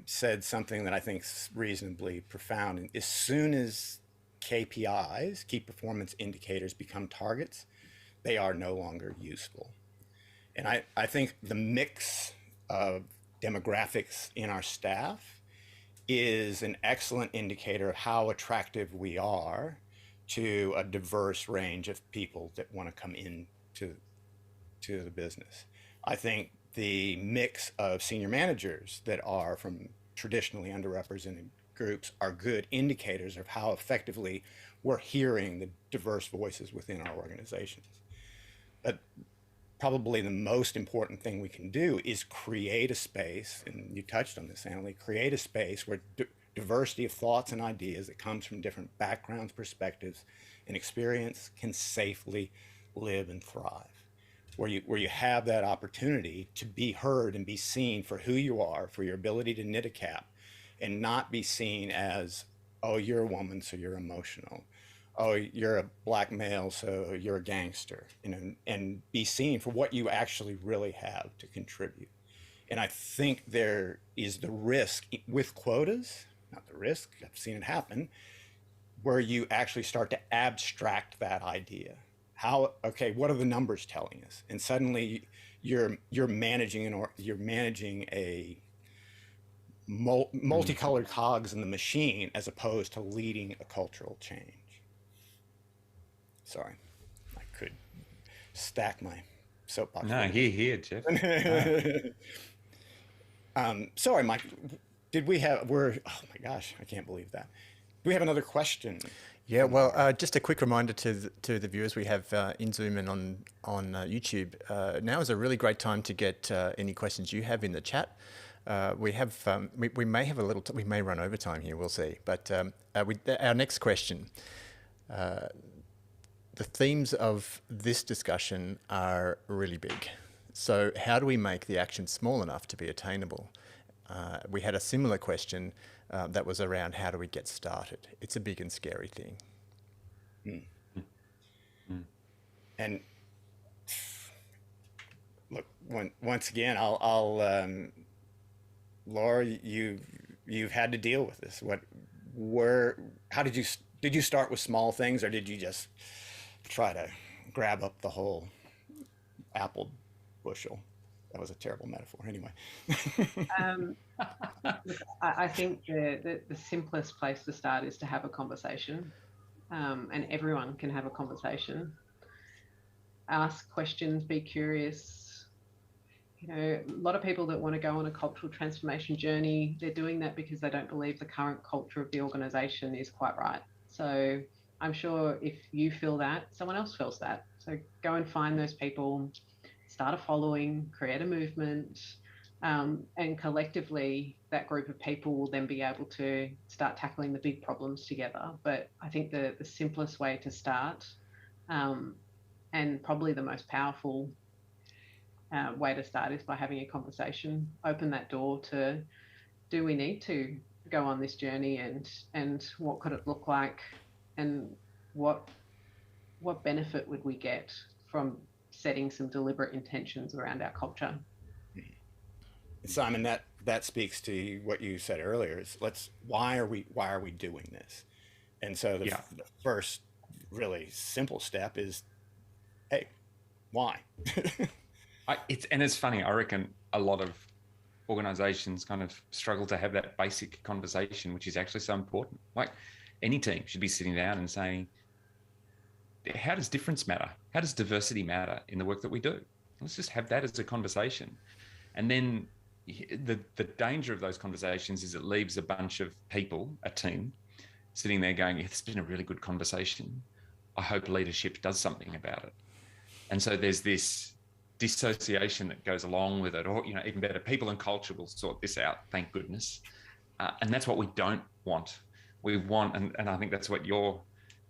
Speaker 1: said something that I think is reasonably profound. As soon as KPIs, key performance indicators, become targets, they are no longer useful. And I think the mix of demographics in our staff is an excellent indicator of how attractive we are to a diverse range of people that want to come in to the business. I think the mix of senior managers that are from traditionally underrepresented groups are good indicators of how effectively we're hearing the diverse voices within our organizations. But probably the most important thing we can do is create a space, and you touched on this, Annalie, create a space where diversity of thoughts and ideas that comes from different backgrounds, perspectives, and experience can safely live and thrive. Where you have that opportunity to be heard and be seen for who you are, for your ability to knit a cap, and not be seen as, oh, you're a woman, so you're emotional. Oh, you're a black male, so you're a gangster, and be seen for what you actually really have to contribute. And I think there is the risk with quotas, not the risk, I've seen it happen, where you actually start to abstract that idea. Okay, what are the numbers telling us? And suddenly you're managing a multicolored cogs in the machine as opposed to leading a cultural change. Sorry, I could stack my soapbox.
Speaker 4: No, here, Jeff.
Speaker 1: Sorry, Mike. Oh my gosh, I can't believe that. Do we have another question?
Speaker 2: Yeah, well, just a quick reminder to the viewers we have in Zoom and on YouTube. Now is a really great time to get any questions you have in the chat. We may have we may run over time here. We'll see. But our next question. The themes of this discussion are really big. So how do we make the action small enough to be attainable? We had a similar question that was around how do we get started? It's a big and scary thing.
Speaker 1: And look, once again, I'll Laura, you've had to deal with this. How did you start with small things, or did you just try to grab up the whole apple bushel? That was a terrible metaphor. Anyway.
Speaker 3: Look, I think the simplest place to start is to have a conversation, and everyone can have a conversation. Ask questions, be curious. A lot of people that want to go on a cultural transformation journey, they're doing that because they don't believe the current culture of the organization is quite right. So I'm sure if you feel that, someone else feels that. So go and find those people, start a following, create a movement, and collectively that group of people will then be able to start tackling the big problems together. But I think the simplest way to start, and probably the most powerful way to start, is by having a conversation. Open that door to, do we need to go on this journey, and what could it look like, and what benefit would we get from setting some deliberate intentions around our culture?
Speaker 1: Simon, that speaks to what you said earlier. Is why are we doing this? And so the first really simple step is, hey, why?
Speaker 4: It's funny. I reckon a lot of organizations kind of struggle to have that basic conversation, which is actually so important. Like any team should be sitting down and saying, how does difference matter? How does diversity matter in the work that we do? Let's just have that as a conversation. And then the danger of those conversations is it leaves a bunch of people, a team, sitting there going, it's been a really good conversation. I hope leadership does something about it. And so there's this dissociation that goes along with it, or even better, people and culture will sort this out, thank goodness. And that's what we don't want. We want, and I think that's what you're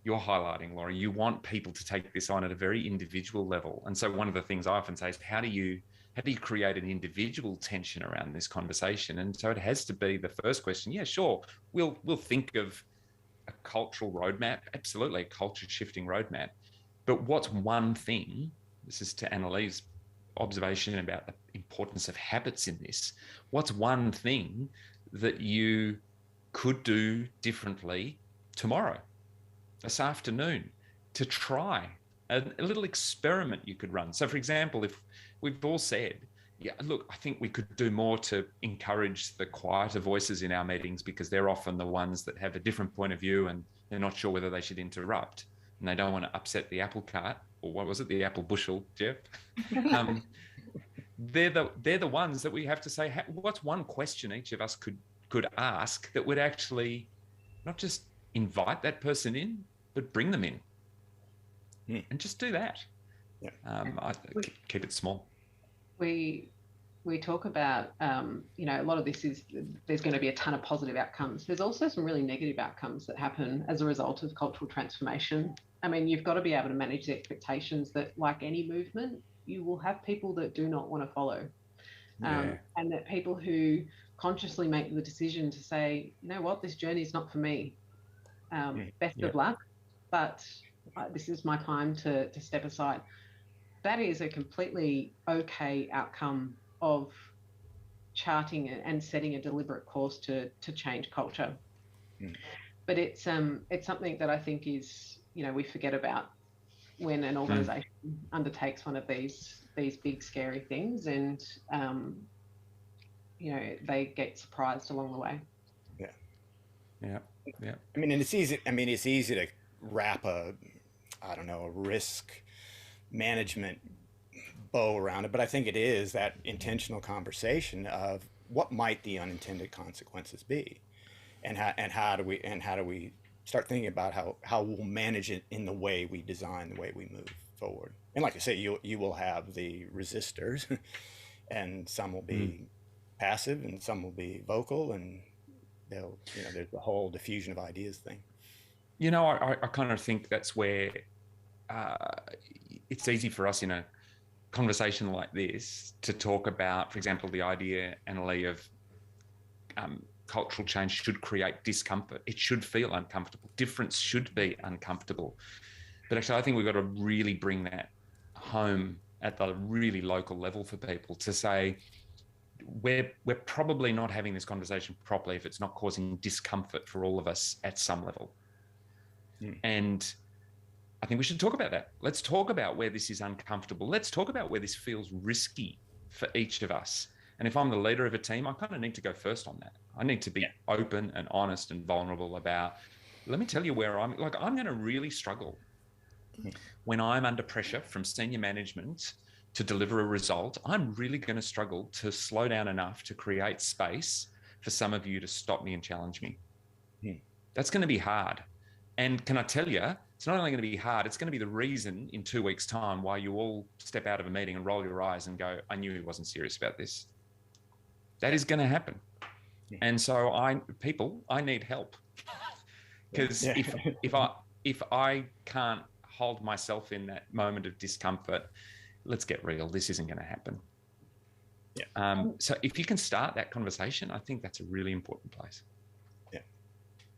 Speaker 4: highlighting, Laura. You want people to take this on at a very individual level. And so one of the things I often say is, how do you create an individual tension around this conversation? And so it has to be the first question. Yeah, sure, we'll think of a cultural roadmap, absolutely, a culture shifting roadmap. But what's one thing? This is to Annalie's observation about the importance of habits in this. What's one thing that you could do differently tomorrow, this afternoon, to try a little experiment you could run? So, for example, if we've all said, yeah, look, I think we could do more to encourage the quieter voices in our meetings, because they're often the ones that have a different point of view and they're not sure whether they should interrupt, and they don't want to upset the apple cart, or what was it, the apple bushel, Jeff? they're the ones that we have to say, what's one question each of us could ask that would actually not just invite that person in, but bring them in, and just do that. Yeah. Keep it small.
Speaker 3: We talk about, you know, a lot of this is there's going to be a ton of positive outcomes. There's also some really negative outcomes that happen as a result of cultural transformation. I mean, you've got to be able to manage the expectations that, like any movement, you will have people that do not want to follow. And that people who consciously make the decision to say, you know what, this journey is not for me. Best of luck, but this is my time to step aside. That is a completely okay outcome of charting and setting a deliberate course to change culture. But it's something that I think is, you know, we forget about when an organisation undertakes one of these big scary things, and you know, they get surprised along the way.
Speaker 4: Yeah.
Speaker 1: I mean, and it's easy. I mean, it's easy to wrap a risk management bow around it, but I think it is that intentional conversation of what might the unintended consequences be, and how do we start thinking about how we'll manage it in the way we design, the way we move forward. And like I say, you will have the resistors, and some will be passive, and some will be vocal, and they'll, you know, there's the whole diffusion of ideas thing.
Speaker 4: You know, I kind of think that's where it's easy for us in a conversation like this to talk about, for example, the idea, Annalie, of cultural change should create discomfort. It should feel uncomfortable. Difference should be uncomfortable. But actually, I think we've got to really bring that home at the really local level for people to say, we're probably not having this conversation properly if it's not causing discomfort for all of us at some level. And I think we should talk about that. Let's talk about where this is uncomfortable. Let's talk about where this feels risky for each of us. And if I'm the leader of a team, I kind of need to go first on that. I need to be open and honest and vulnerable about, let me tell you where I'm going to really struggle when I'm under pressure from senior management to deliver a result. I'm really going to struggle to slow down enough to create space for some of you to stop me and challenge me. That's going to be hard. And can I tell you, it's not only going to be hard, it's going to be the reason in 2 weeks' time why you all step out of a meeting and roll your eyes and go, I knew he wasn't serious about this. That is going to happen. And so I need help. Because if I can't hold myself in that moment of discomfort, let's get real, this isn't going to happen. So if you can start that conversation, I think that's a really important place.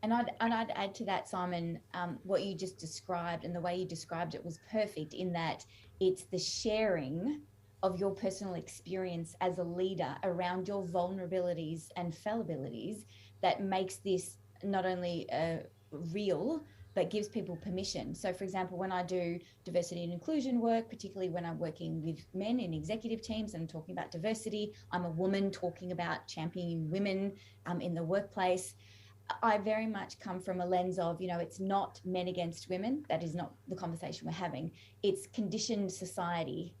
Speaker 5: And I'd add to that, Simon, what you just described, and the way you described it was perfect, in that it's the sharing of your personal experience as a leader around your vulnerabilities and fallibilities that makes this not only real, but gives people permission. So for example, when I do diversity and inclusion work, particularly when I'm working with men in executive teams and talking about diversity, I'm a woman talking about championing women in the workplace. I very much come from a lens of, you know, it's not men against women. That is not the conversation we're having. It's conditioned society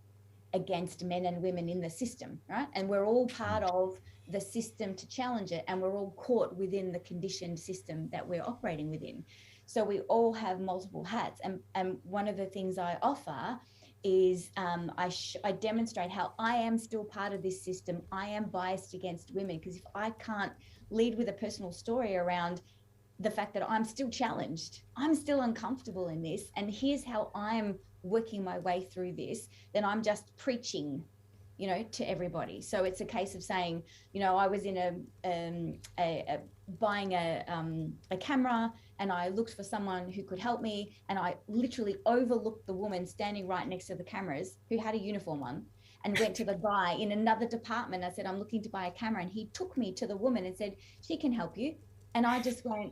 Speaker 5: against men and women in the system, right? And we're all part of the system to challenge it, and we're all caught within the conditioned system that we're operating within. So we all have multiple hats. And one of the things I offer is I demonstrate how I am still part of this system. I am biased against women, because if I can't lead with a personal story around the fact that I'm still challenged, I'm still uncomfortable in this, and here's how I'm working my way through this, then I'm just preaching, you know, to everybody. So it's a case of saying, you know, I was in buying a camera, and I looked for someone who could help me, and I literally overlooked the woman standing right next to the cameras who had a uniform on, and went to the guy in another department. I said, I'm looking to buy a camera, and he took me to the woman and said, she can help you. And I just went,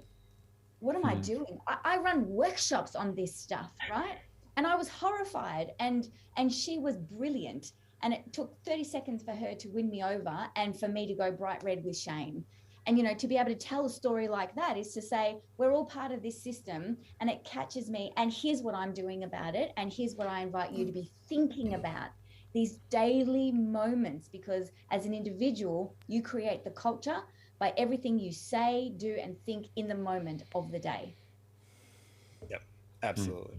Speaker 5: what am I doing? I run workshops on this stuff, right? And I was horrified, and she was brilliant. And it took 30 seconds for her to win me over and for me to go bright red with shame. And, you know, to be able to tell a story like that is to say, we're all part of this system, and it catches me, and here's what I'm doing about it, and here's what I invite you to be thinking about. these daily moments, because as an individual, you create the culture by everything you say, do, and think in the moment of the day.
Speaker 1: Yep, absolutely.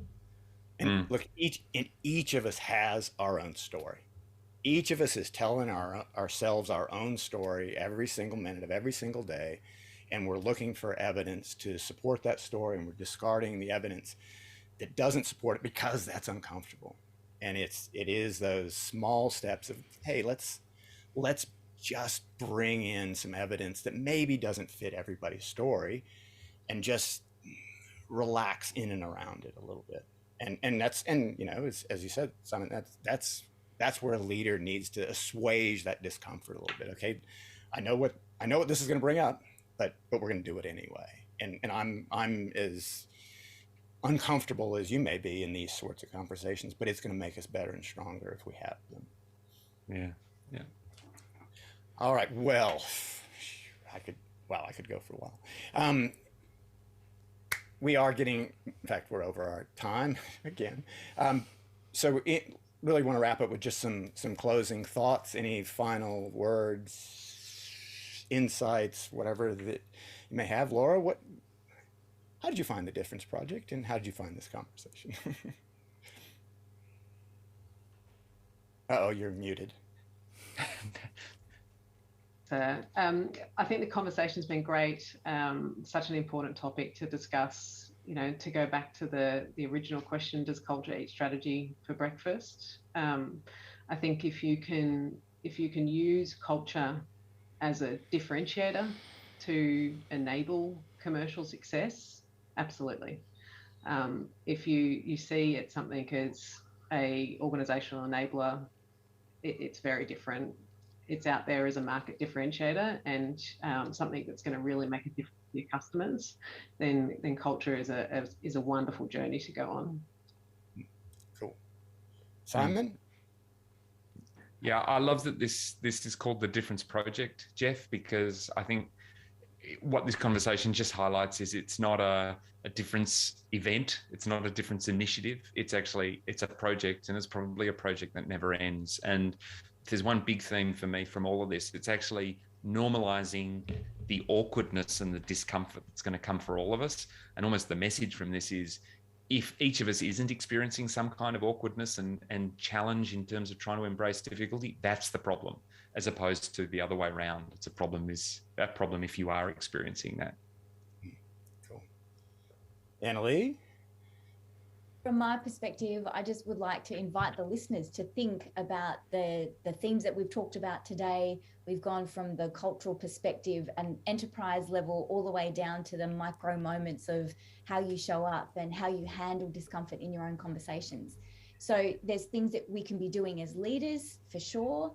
Speaker 1: And look, each of us has our own story. Each of us is telling ourselves our own story every single minute of every single day, and we're looking for evidence to support that story, and we're discarding the evidence that doesn't support it because that's uncomfortable. And it is those small steps of, hey, let's just bring in some evidence that maybe doesn't fit everybody's story, and just relax in and around it a little bit. And that's, and you know, as you said, Simon, that's where a leader needs to assuage that discomfort a little bit. Okay, I know what this is going to bring up, but we're going to do it anyway. And I'm as uncomfortable as you may be in these sorts of conversations, but it's going to make us better and stronger if we have them.
Speaker 4: Yeah.
Speaker 1: All right. Well, I could go for a while. We are getting, in fact, we're over our time again. So really want to wrap up with just some closing thoughts. Any final words, insights, whatever that you may have. Laura, how did you find the Difference Project, and how did you find this conversation? Uh-oh, you're muted.
Speaker 3: I think the conversation's been great. Such an important topic to discuss. You know, to go back to the original question, does culture eat strategy for breakfast? I think if you can use culture as a differentiator to enable commercial success, absolutely. If you see it something as a organizational enabler, it's very different. It's out there as a market differentiator and something that's going to really make a difference to your customers, then culture is a wonderful journey to go on.
Speaker 1: Cool. Simon?
Speaker 4: Yeah, I love that this is called the Difference Project, Jeff, because I think what this conversation just highlights is it's not a difference event. It's not a difference initiative. It's a project, and it's probably a project that never ends. And if there's one big theme for me from all of this, it's actually normalizing the awkwardness and the discomfort that's going to come for all of us. And almost the message from this is, if each of us isn't experiencing some kind of awkwardness and challenge in terms of trying to embrace difficulty, that's the problem, as opposed to the other way around. It's a problem if you are experiencing that.
Speaker 1: Cool. Annalee?
Speaker 5: From my perspective, I just would like to invite the listeners to think about the themes that we've talked about today. We've gone from the cultural perspective and enterprise level all the way down to the micro moments of how you show up and how you handle discomfort in your own conversations. So there's things that we can be doing as leaders, for sure.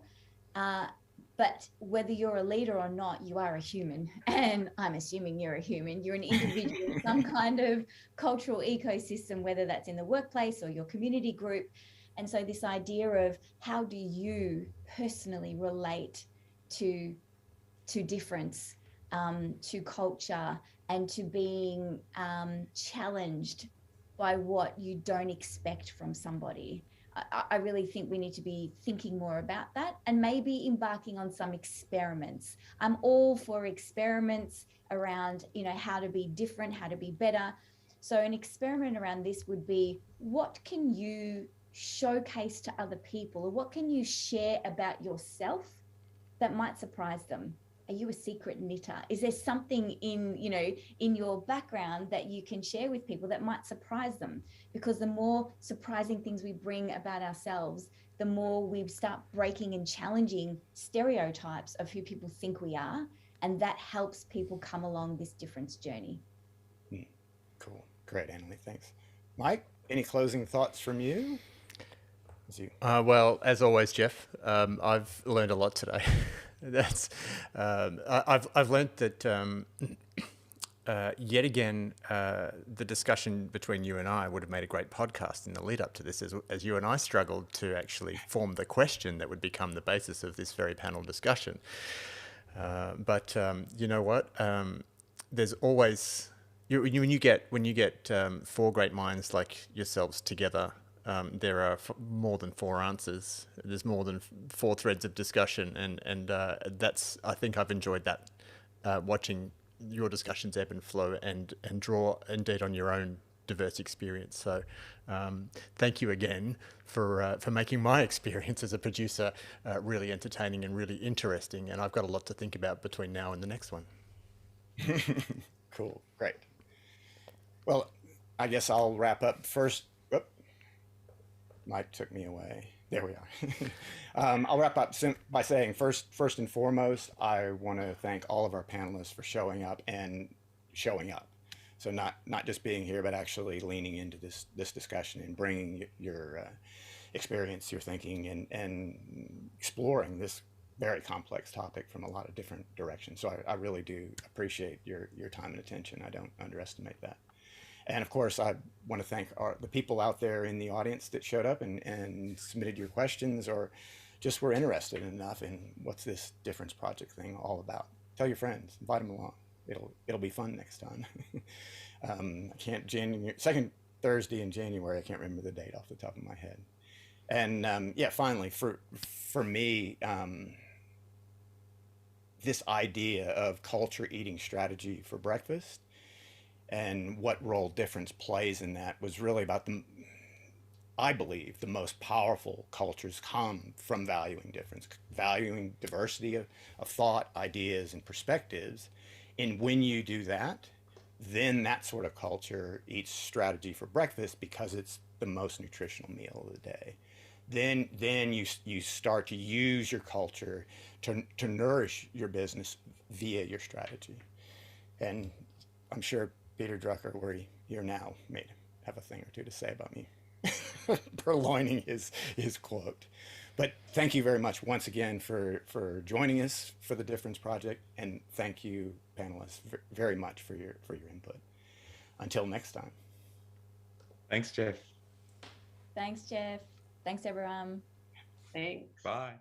Speaker 5: But whether you're a leader or not, you are a human. And I'm assuming you're a human. You're an individual in some kind of cultural ecosystem, whether that's in the workplace or your community group. And so this idea of how do you personally relate to difference, to culture, and to being challenged by what you don't expect from somebody. I really think we need to be thinking more about that and maybe embarking on some experiments. I'm all for experiments around, how to be different, how to be better. So an experiment around this would be, what can you showcase to other people, or what can you share about yourself that might surprise them? Are you a secret knitter? Is there something in your background that you can share with people that might surprise them? Because the more surprising things we bring about ourselves, the more we start breaking and challenging stereotypes of who people think we are. And that helps people come along this difference journey.
Speaker 1: Cool. Great, Annalee. Thanks. Mike, any closing thoughts from you?
Speaker 2: Well, as always, Jeff, I've learned a lot today. I've learned that yet again, the discussion between you and I would have made a great podcast in the lead up to this, as you and I struggled to actually form the question that would become the basis of this very panel discussion. But you know what? There's always when you get four great minds like yourselves together there are more than four answers. There's more than four threads of discussion, and that's, I think I've enjoyed that, watching your discussions ebb and flow and draw indeed on your own diverse experience. So thank you again for making my experience as a producer really entertaining and really interesting. And I've got a lot to think about between now and the next one.
Speaker 1: Cool, great. Well, I guess I'll wrap up first. Whoop, Mike took me away. There we are. I'll wrap up by saying first and foremost, I want to thank all of our panelists for showing up and showing up. So not just being here, but actually leaning into this discussion and bringing your experience, your thinking, and exploring this very complex topic from a lot of different directions. So I really do appreciate your time and attention. I don't underestimate that. And of course, I want to thank the people out there in the audience that showed up and submitted your questions or just were interested enough in what's this difference project thing all about. Tell your friends, invite them along. It'll be fun next time. I can't second Thursday in January. I can't remember the date off the top of my head. And yeah, finally, for me, this idea of culture eating strategy for breakfast and what role difference plays in that was really about I believe the most powerful cultures come from valuing difference, valuing diversity of thought, ideas, and perspectives. And when you do that, then that sort of culture eats strategy for breakfast because it's the most nutritional meal of the day. Then you start to use your culture to nourish your business via your strategy. And I'm sure Peter Drucker, where you're now, may have a thing or two to say about me purloining his quote. But thank you very much once again for joining us for the Difference Project, and thank you, panelists, very much for your input. Until next time.
Speaker 4: Thanks, Jeff.
Speaker 5: Thanks, Jeff. Thanks, everyone.
Speaker 3: Thanks.
Speaker 4: Bye.